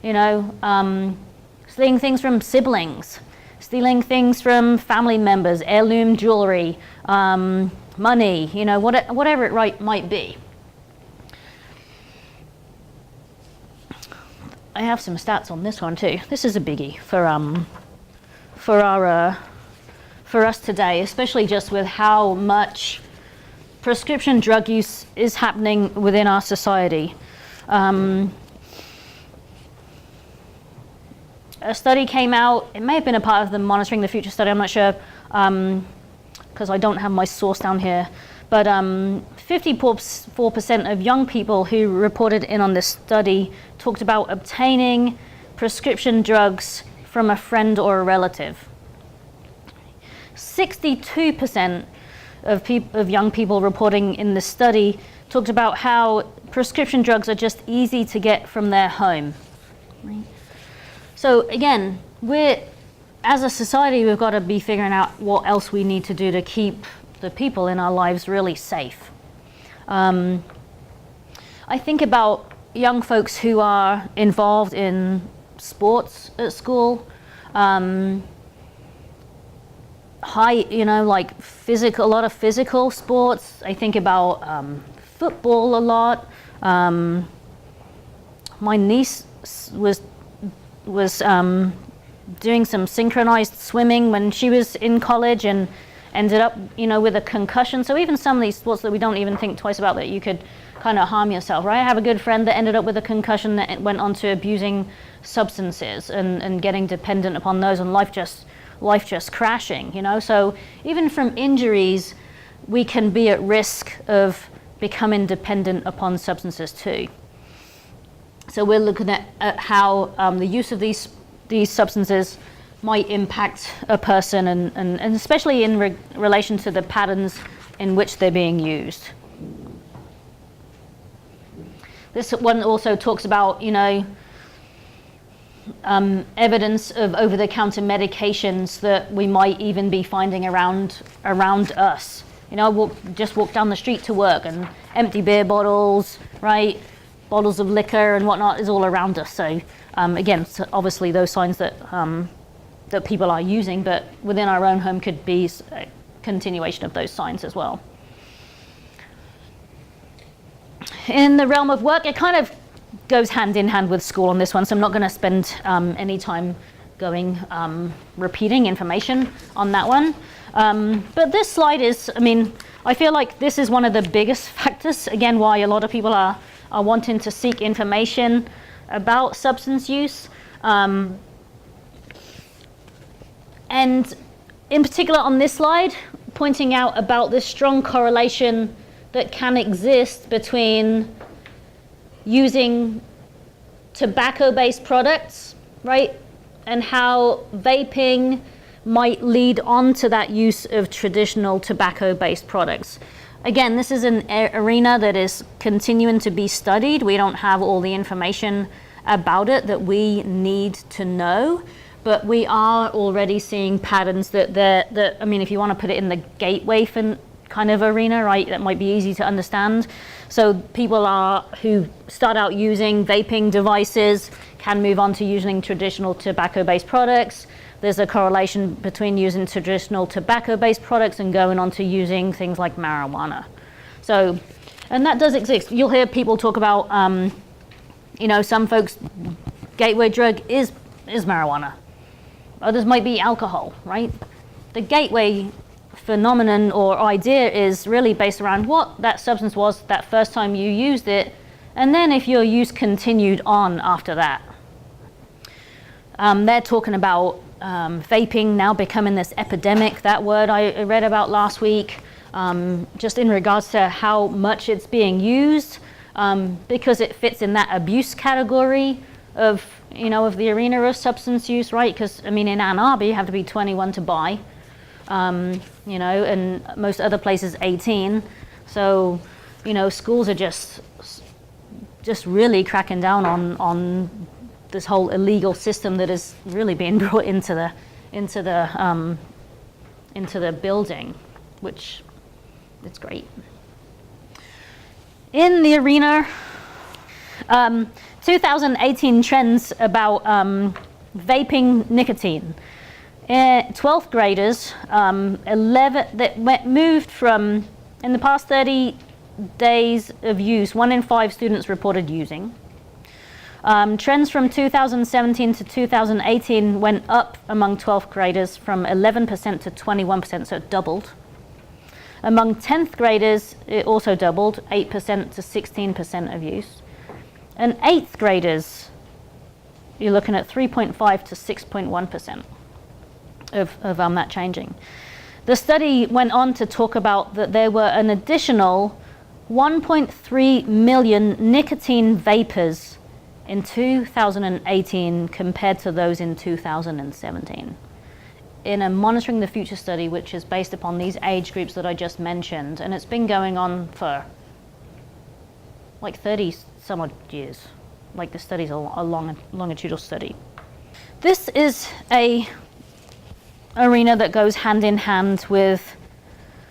stealing things from siblings, stealing things from family members, heirloom jewelry, money, whatever it might be. I have some stats on this one too. This is a biggie for us today, especially just with how much prescription drug use is happening within our society. A study came out, it may have been a part of the Monitoring the Future study, I'm not sure, because I don't have my source down here, but 54% of young people who reported in on this study talked about obtaining prescription drugs from a friend or a relative. 62% of young people reporting in this study talked about how prescription drugs are just easy to get from their home. Right? So again, as a society, we've got to be figuring out what else we need to do to keep the people in our lives really safe. I think about young folks who are involved in sports at school, a lot of physical sports. I think about football a lot. My niece was doing some synchronized swimming when she was in college and ended up, with a concussion. So even some of these sports that we don't even think twice about, that you could kind of harm yourself, right? I have a good friend that ended up with a concussion that went on to abusing substances and getting dependent upon those, and life just crashing, So even from injuries, we can be at risk of becoming dependent upon substances too. So we're looking at how the use of these substances might impact a person, and especially in relation to the patterns in which they're being used. This one also talks about, evidence of over-the-counter medications that we might even be finding around us. I walk down the street to work, and empty beer bottles, right? Bottles of liquor and whatnot is all around us. So again, so obviously those signs that people are using, but within our own home could be a continuation of those signs as well. In the realm of work, it kind of goes hand in hand with school on this one, so I'm not going to spend any time going, repeating information on that one. But this slide is, I mean, I feel like this is one of the biggest factors, again, why a lot of people are wanting to seek information about substance use. And in particular on this slide, pointing out about this strong correlation that can exist between using tobacco-based products, right? And how vaping might lead on to that use of traditional tobacco-based products. Again, this is an arena that is continuing to be studied. We don't have all the information about it that we need to know, but we are already seeing patterns that I mean, if you want to put it in the gateway kind of arena, right, that might be easy to understand. So people who start out using vaping devices can move on to using traditional tobacco-based products. There's a correlation between using traditional tobacco-based products and going on to using things like marijuana. So, and that does exist. You'll hear people talk about, you know, some folks' gateway drug is marijuana. Others might be alcohol, right? The gateway phenomenon or idea is really based around what that substance was that first time you used it, and then if your use continued on after that. They're talking about vaping now becoming this epidemic, that word I read about last week, just in regards to how much it's being used, because it fits in that abuse category of, you know, of the arena of substance use, right? Because, I mean, in Ann Arbor, you have to be 21 to buy, you know, and most other places 18. So, you know, schools are just really cracking down on this whole illegal system that is really being brought into the building, which it's great. In the arena, 2018 trends about vaping nicotine. 12th graders, 11 that moved from, in the past 30 days of use, 1 in 5 students reported using. Trends from 2017 to 2018 went up among 12th graders from 11% to 21%, so it doubled. Among 10th graders, it also doubled, 8% to 16% of use. And 8th graders, you're looking at 3.5 to 6.1% of that changing. The study went on to talk about that there were an additional 1.3 million nicotine vapors in 2018 compared to those in 2017. In a Monitoring the Future study, which is based upon these age groups that I just mentioned, and it's been going on for like 30 some odd years. Like the study's a longitudinal study. This is a arena that goes hand in hand with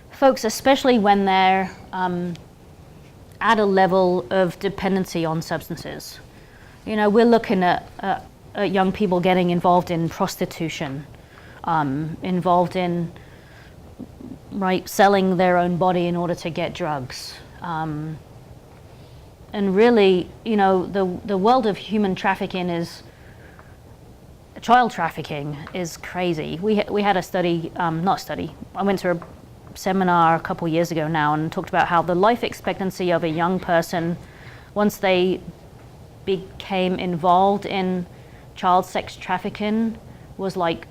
folks, especially when they're at a level of dependency on substances. You know, we're looking at young people getting involved in prostitution, involved in selling their own body in order to get drugs. And really, you know, the world of human trafficking child trafficking is crazy. We had a study, not a study, I went to a seminar a couple years ago now and talked about how the life expectancy of a young person, once they became involved in child sex trafficking, was like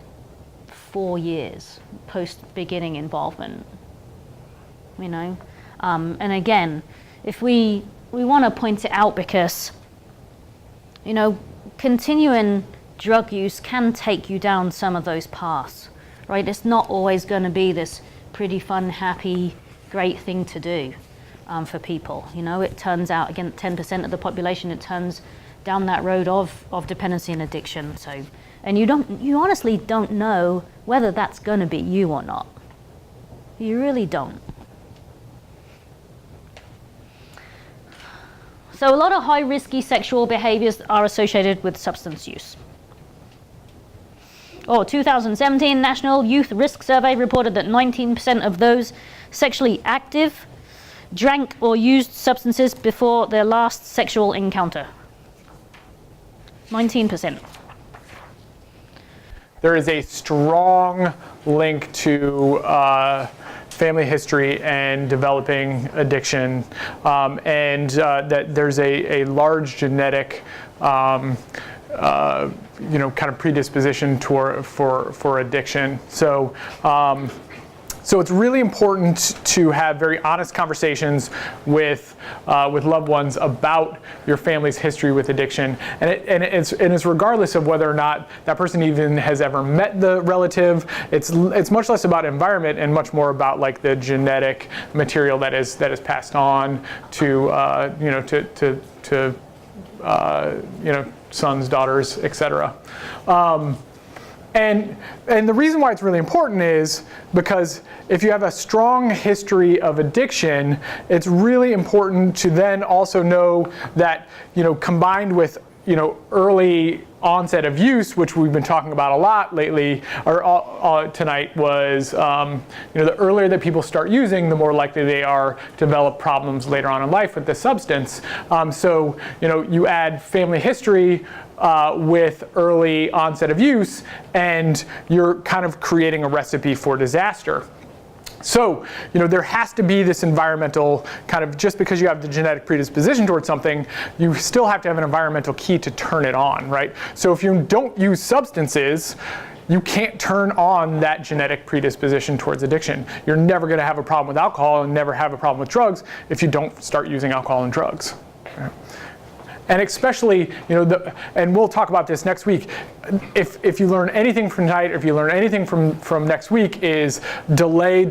4 years post beginning involvement, you know? And again, if we want to point it out because, you know, continuing drug use can take you down some of those paths, right? It's not always going to be this pretty fun, happy, great thing to do for people. You know, it turns out, again, 10% of the population, it turns down that road of dependency and addiction. So, and you honestly don't know whether that's going to be you or not. You really don't. So a lot of high-risky sexual behaviors are associated with substance use. 2017 National Youth Risk Survey reported that 19% of those sexually active drank or used substances before their last sexual encounter. 19%. there is a strong link to family history and developing addiction, and that there's a large genetic kind of predisposition for addiction. So it's really important to have very honest conversations with loved ones about your family's history with addiction, and it's regardless of whether or not that person even has ever met the relative. It's much less about environment and much more about like the genetic material that is passed on to sons, daughters, etc. And the reason why it's really important is because if you have a strong history of addiction, it's really important to then also know that, combined with, early onset of use, which we've been talking about a lot lately, or tonight, was, the earlier that people start using, the more likely they are to develop problems later on in life with the substance. So, you add family history with early onset of use, and you're kind of creating a recipe for disaster. So, there has to be this environmental kind of, just because you have the genetic predisposition towards something, you still have to have an environmental key to turn it on, right? So if you don't use substances, you can't turn on that genetic predisposition towards addiction. You're never going to have a problem with alcohol and never have a problem with drugs if you don't start using alcohol and drugs. And especially, and we'll talk about this next week, if you learn anything from tonight, or if you learn anything from next week, is delay.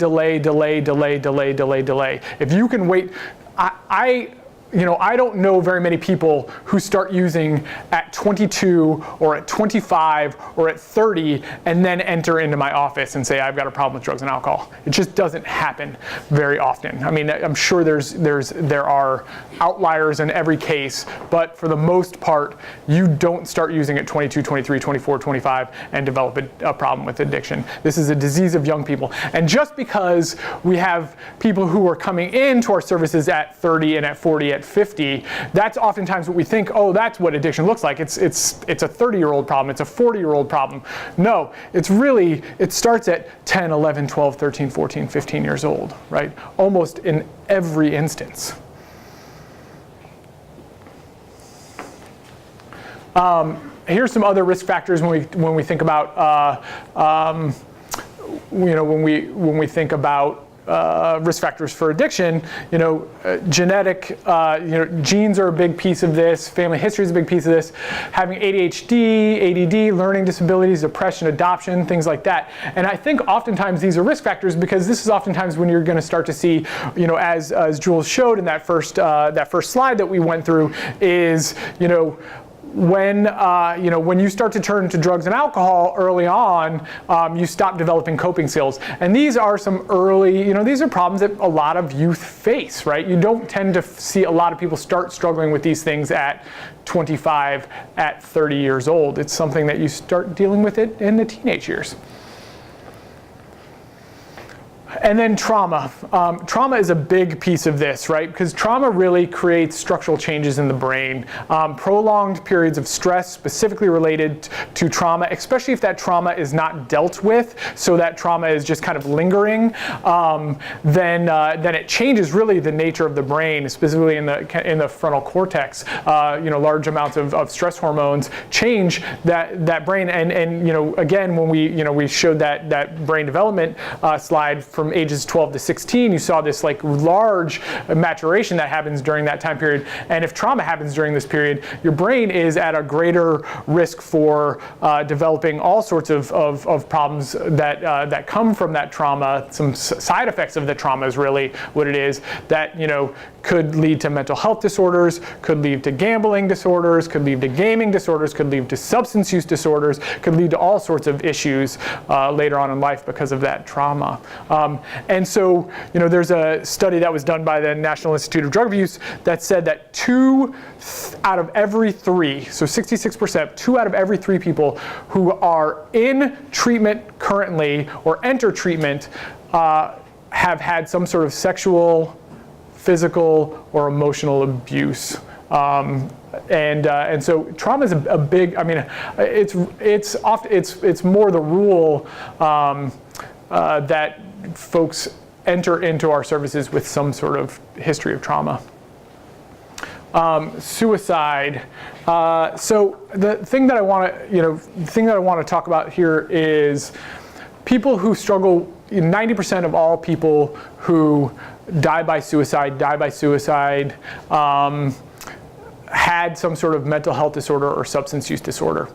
If you can wait, I don't know very many people who start using at 22 or at 25 or at 30 and then enter into my office and say, I've got a problem with drugs and alcohol. It just doesn't happen very often. I mean, I'm sure there are outliers in every case, but for the most part, you don't start using at 22, 23, 24, 25 and develop a problem with addiction. This is a disease of young people. And just because we have people who are coming into our services at 30 and at 40, at 50, that's oftentimes what we think, oh, that's what addiction looks like. It's a 30-year-old problem, it's a 40-year-old problem. No, it starts at 10, 11, 12, 13, 14, 15 years old, right? Almost in every instance. Here's some other risk factors when we think about when we think about risk factors for addiction. Genetic, genes are a big piece of this. Family history is a big piece of this. Having ADHD, ADD, learning disabilities, depression, adoption, things like that. And I think oftentimes these are risk factors because this is oftentimes when you're going to start to see, as Jules showed in that first slide that we went through, is when you start to turn to drugs and alcohol early on, you stop developing coping skills. And these are some early, these are problems that a lot of youth face, right? You don't tend to see a lot of people start struggling with these things at 25, at 30 years old. It's something that you start dealing with it in the teenage years. And then trauma. Trauma is a big piece of this, right? Because trauma really creates structural changes in the brain. Prolonged periods of stress specifically related to trauma, especially if that trauma is not dealt with, so that trauma is just kind of lingering, then it changes really the nature of the brain, specifically in the frontal cortex. Large amounts of stress hormones change that brain. And again, when we showed that brain development slide from ages 12 to 16, you saw this like large maturation that happens during that time period. And if trauma happens during this period, your brain is at a greater risk for developing all sorts of problems that come from that trauma. Some side effects of the trauma is really what it is, that could lead to mental health disorders, could lead to gambling disorders, could lead to gaming disorders, could lead to substance use disorders, could lead to all sorts of issues later on in life because of that trauma. And so, there's a study that was done by the National Institute of Drug Abuse that said that 2 out of every 3, so 66%, 2 out of every 3 people who are in treatment currently or enter treatment have had some sort of sexual, physical, or emotional abuse And so trauma is a big. I mean, it's more the rule that folks enter into our services with some sort of history of trauma. Suicide. So the thing that I want to talk about here is people who struggle. 90% of all people who die by suicide had some sort of mental health disorder or substance use disorder.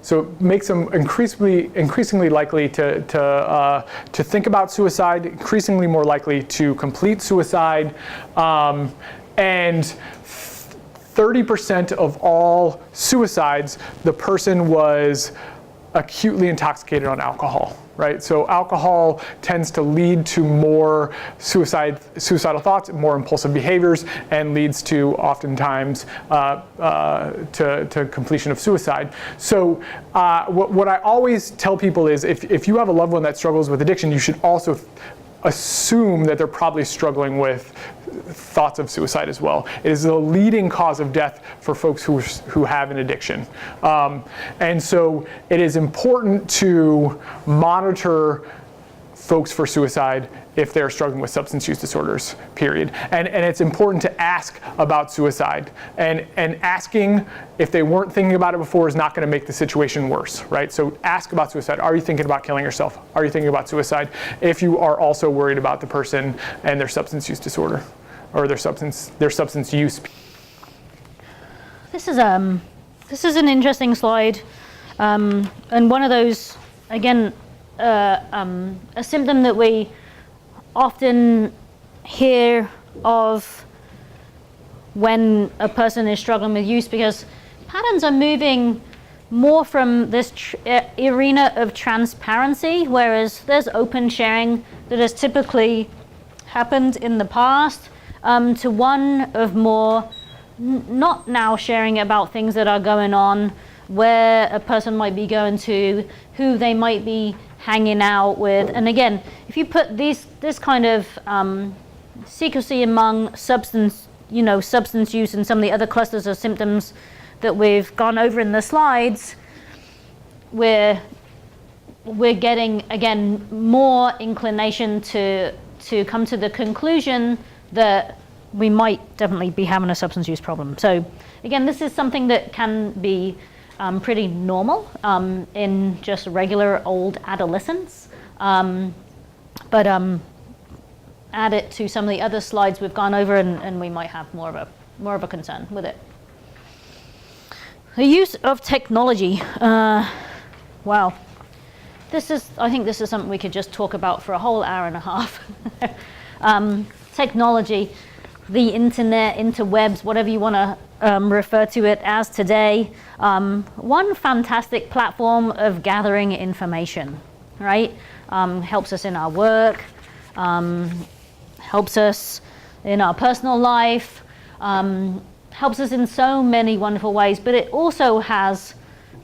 So it makes them increasingly likely to think about suicide, increasingly more likely to complete suicide, and 30% of all suicides, the person was acutely intoxicated on alcohol. Right, so alcohol tends to lead to more suicidal thoughts, more impulsive behaviors, and leads to oftentimes to completion of suicide. So what I always tell people is if you have a loved one that struggles with addiction, you should also assume that they're probably struggling with thoughts of suicide as well. It is the leading cause of death for folks who have an addiction. And so it is important to monitor folks for suicide if they're struggling with substance use disorders, period. And it's important to ask about suicide. And asking if they weren't thinking about it before is not going to make the situation worse, right? So ask about suicide. Are you thinking about killing yourself? Are you thinking about suicide? If you are also worried about the person and their substance use disorder or their substance use. This is an interesting slide, and one of those, again, a symptom that we often hear of when a person is struggling with use, because patterns are moving more from this arena of transparency, whereas there's open sharing that has typically happened in the past, to one of more not now sharing about things that are going on, where a person might be going to, who they might be hanging out with. And again, if you put this kind of secrecy among substance use and some of the other clusters of symptoms that we've gone over in the slides, we're getting, again, more inclination to come to the conclusion that we might definitely be having a substance use problem. So again, this is something that can be pretty normal in just regular old adolescents, but add it to some of the other slides we've gone over, and we might have more of a concern with it. The use of technology. Wow, I think this is something we could just talk about for a whole hour and a half. Technology, the internet, interwebs, whatever you want to refer to it as today. One fantastic platform of gathering information, right? Helps us in our work, helps us in our personal life, helps us in so many wonderful ways, but it also has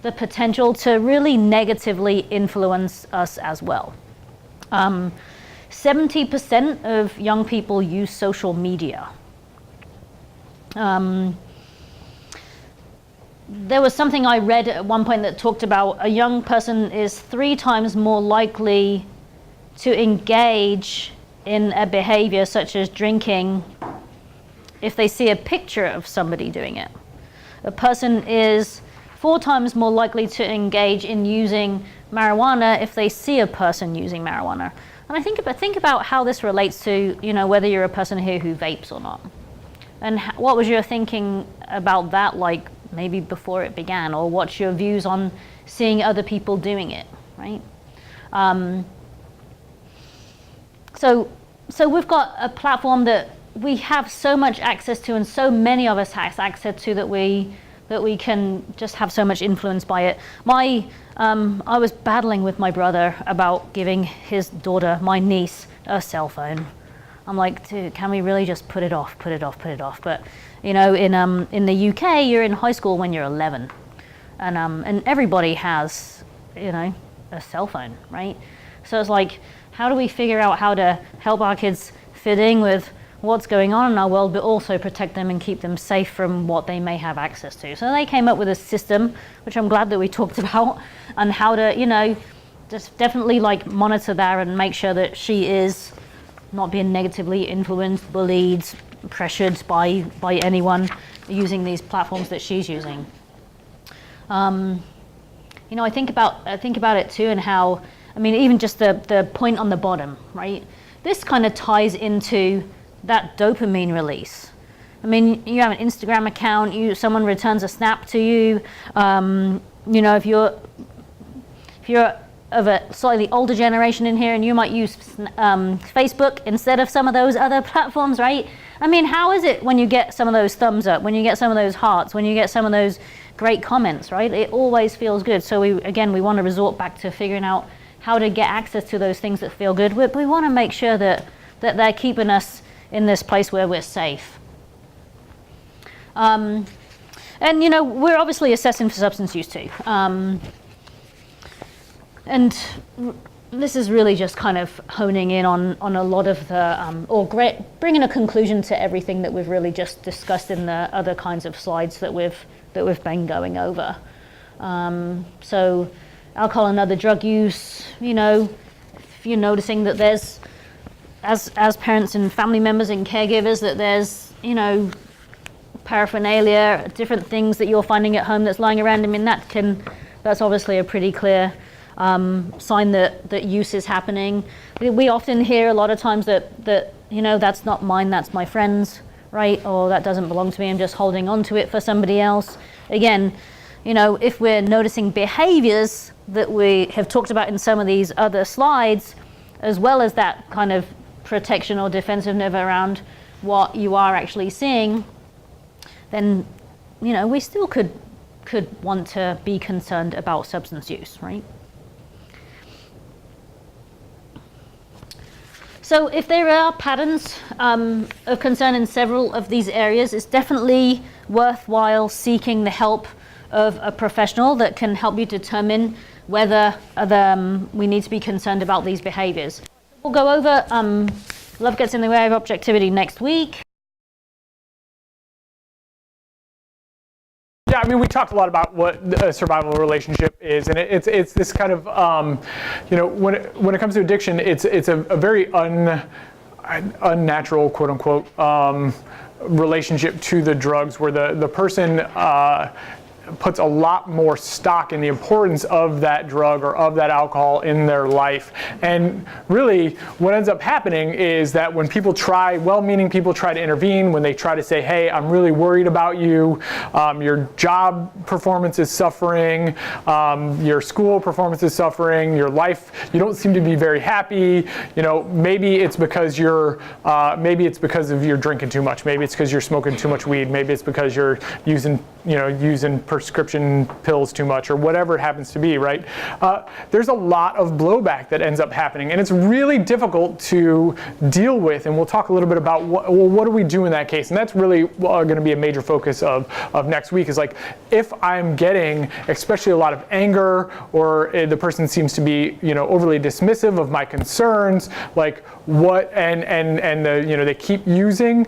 the potential to really negatively influence us as well. 70% of young people use social media. There was something I read at one point that talked about a young person is 3 times more likely to engage in a behavior such as drinking if they see a picture of somebody doing it. A person is 4 times more likely to engage in using marijuana if they see a person using marijuana. And I think about how this relates to, whether you're a person here who vapes or not. And what was your thinking about that like maybe before it began, or what's your views on seeing other people doing it, right? So we've got a platform that we have so much access to, and so many of us have access to, that we can just have so much influence by it. I was battling with my brother about giving his daughter, my niece, a cell phone. I'm like, dude, can we really just put it off? But in the UK, you're in high school when you're 11, and everybody has a cell phone, right? So it's like, how do we figure out how to help our kids fit in with what's going on in our world, but also protect them and keep them safe from what they may have access to. So they came up with a system, which I'm glad that we talked about, on how to, you know, just definitely like monitor that and make sure that she is not being negatively influenced, bullied, pressured by anyone using these platforms that she's using. You know, I think about it too, and how, I mean, even just the point on the bottom, right? This kind of ties into that dopamine release. I mean, you have an Instagram account, someone returns a snap to you. You know, if you're of a slightly older generation in here, and you might use Facebook instead of some of those other platforms, right? I mean, how is it when you get some of those thumbs up, when you get some of those hearts, when you get some of those great comments, right? It always feels good. So we want to resort back to figuring out how to get access to those things that feel good. But we want to make sure that they're keeping us in this place where we're safe. And you know, we're obviously assessing for substance use too. And this is really just kind of honing in on a lot of the, bringing a conclusion to everything that we've really just discussed in the other kinds of slides that we've been going over. So alcohol and other drug use, you know, if you're noticing that there's, as parents and family members and caregivers, that there's, you know, paraphernalia, different things that you're finding at home that's lying around, I mean, that's obviously a pretty clear sign that use is happening. We often hear a lot of times that you know, that's not mine, that's my friend's, right? Or that doesn't belong to me, I'm just holding on to it for somebody else. Again, you know, if we're noticing behaviors that we have talked about in some of these other slides, as well as that kind of protection or defensiveness around what you are actually seeing, then, you know, we still could want to be concerned about substance use, right? So if there are patterns of concern in several of these areas, it's definitely worthwhile seeking the help of a professional that can help you determine whether we need to be concerned about these behaviors. We'll go over love gets in the way of objectivity next week. Yeah, I mean, we talked a lot about what a survival relationship is, and it's this kind of, you know, when it comes to addiction, it's a very unnatural, quote unquote, relationship to the drugs, where the person puts a lot more stock in the importance of that drug or of that alcohol in their life. And really what ends up happening is that when people well-meaning people try to intervene, when they try to say, hey, I'm really worried about you, your job performance is suffering, your school performance is suffering, your life, you don't seem to be very happy, you know, maybe it's because of you're drinking too much, maybe it's because you're smoking too much weed, maybe it's because you're using prescription pills too much, or whatever it happens to be, right? There's a lot of blowback that ends up happening, and it's really difficult to deal with, and we'll talk a little bit about what do we do in that case, and that's really going to be a major focus of next week, is like, if I'm getting especially a lot of anger, or the person seems to be, you know, overly dismissive of my concerns, like what, and the, you know, they keep using,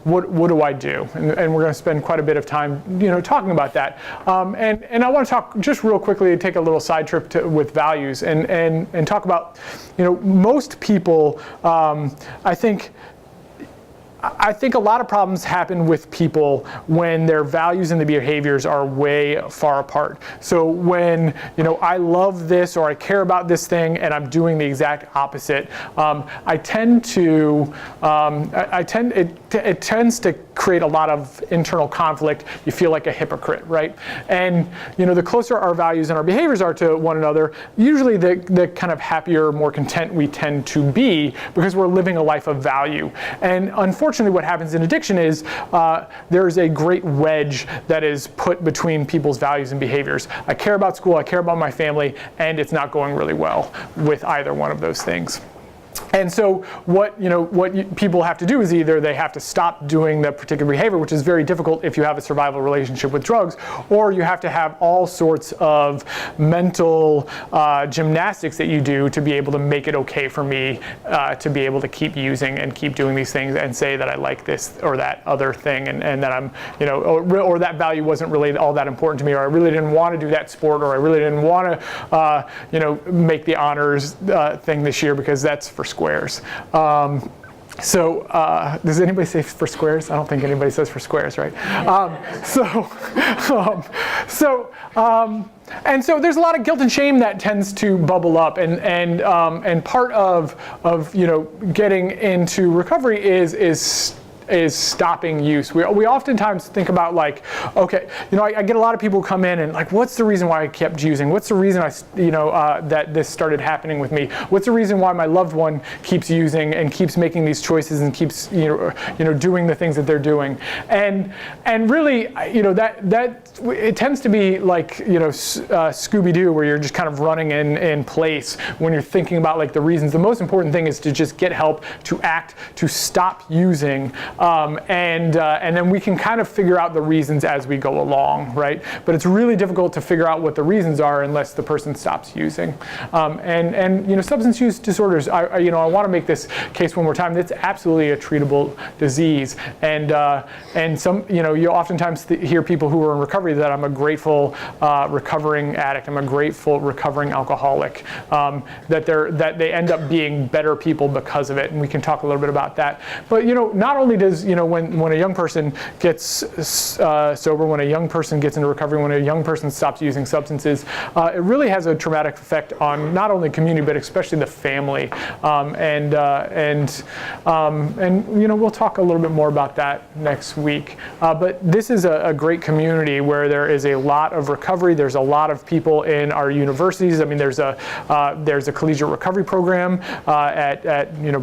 what do I do? And we're going to spend quite a bit of time, you know, talking about that. And I want to talk just real quickly, take a little side trip with values and talk about, you know, most people, I think a lot of problems happen with people when their values and the behaviors are way far apart. So when, you know, I love this or I care about this thing and I'm doing the exact opposite, it tends to create a lot of internal conflict. You feel like a hypocrite, right? And, you know, the closer our values and our behaviors are to one another, usually the kind of happier, more content we tend to be, because we're living a life of value. And unfortunately, what happens in addiction is there's a great wedge that is put between people's values and behaviors. I care about school, I care about my family, and it's not going really well with either one of those things. And so what people have to do is either they have to stop doing the particular behavior, which is very difficult if you have a survival relationship with drugs, or you have to have all sorts of mental gymnastics that you do to be able to make it okay for me to be able to keep using and keep doing these things and say that I like this or that other thing, and that I'm, or that value wasn't really all that important to me, or I really didn't want to do that sport, or I really didn't want to, make the honors thing this year because that's for squares. Does anybody say for squares? I don't think anybody says for squares, right? And so there's a lot of guilt and shame that tends to bubble up, and part of getting into recovery is stopping use. We oftentimes think about like, okay, I get a lot of people who come in and like, what's the reason why I kept using? What's the reason that this started happening with me? What's the reason why my loved one keeps using and keeps making these choices and keeps doing the things that they're doing? And really, that it tends to be like Scooby-Doo, where you're just kind of running in place when you're thinking about like the reasons. The most important thing is to just get help to act, to stop using. And then we can kind of figure out the reasons as we go along, right? But it's really difficult to figure out what the reasons are unless the person stops using. And substance use disorders, I want to make this case one more time. It's absolutely a treatable disease. And some, you oftentimes hear people who are in recovery that I'm a grateful recovering addict, I'm a grateful recovering alcoholic, that they end up being better people because of it. And we can talk a little bit about that. But not only does when a young person gets sober, when a young person gets into recovery, when a young person stops using substances, it really has a traumatic effect on not only community but especially the family. We'll talk a little bit more about that next week. But this is a great community where there is a lot of recovery. There's a lot of people in our universities. I mean, there's a collegiate recovery program at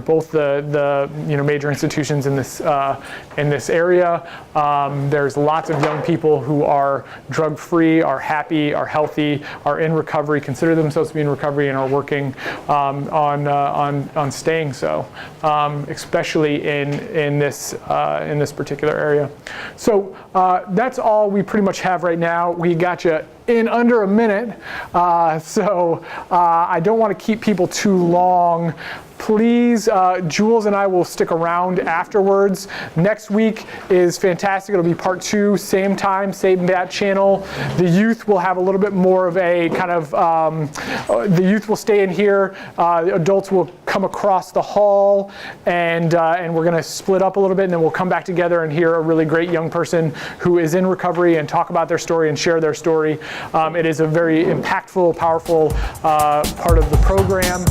both the major institutions in this area. There's lots of young people who are drug-free, are happy, are healthy, are in recovery, consider themselves to be in recovery, and are working on staying so, especially in this particular area. So that's all we pretty much have right now. We got you in under a minute, so I don't want to keep people too long. Please, Jules and I will stick around afterwards. Next week is fantastic. It'll be part 2, same time, same bat channel. The youth will have a little bit more of a kind of, the youth will stay in here. The adults will come across the hall, and we're going to split up a little bit, and then we'll come back together and hear a really great young person who is in recovery and talk about their story and share their story. It is a very impactful, powerful part of the program.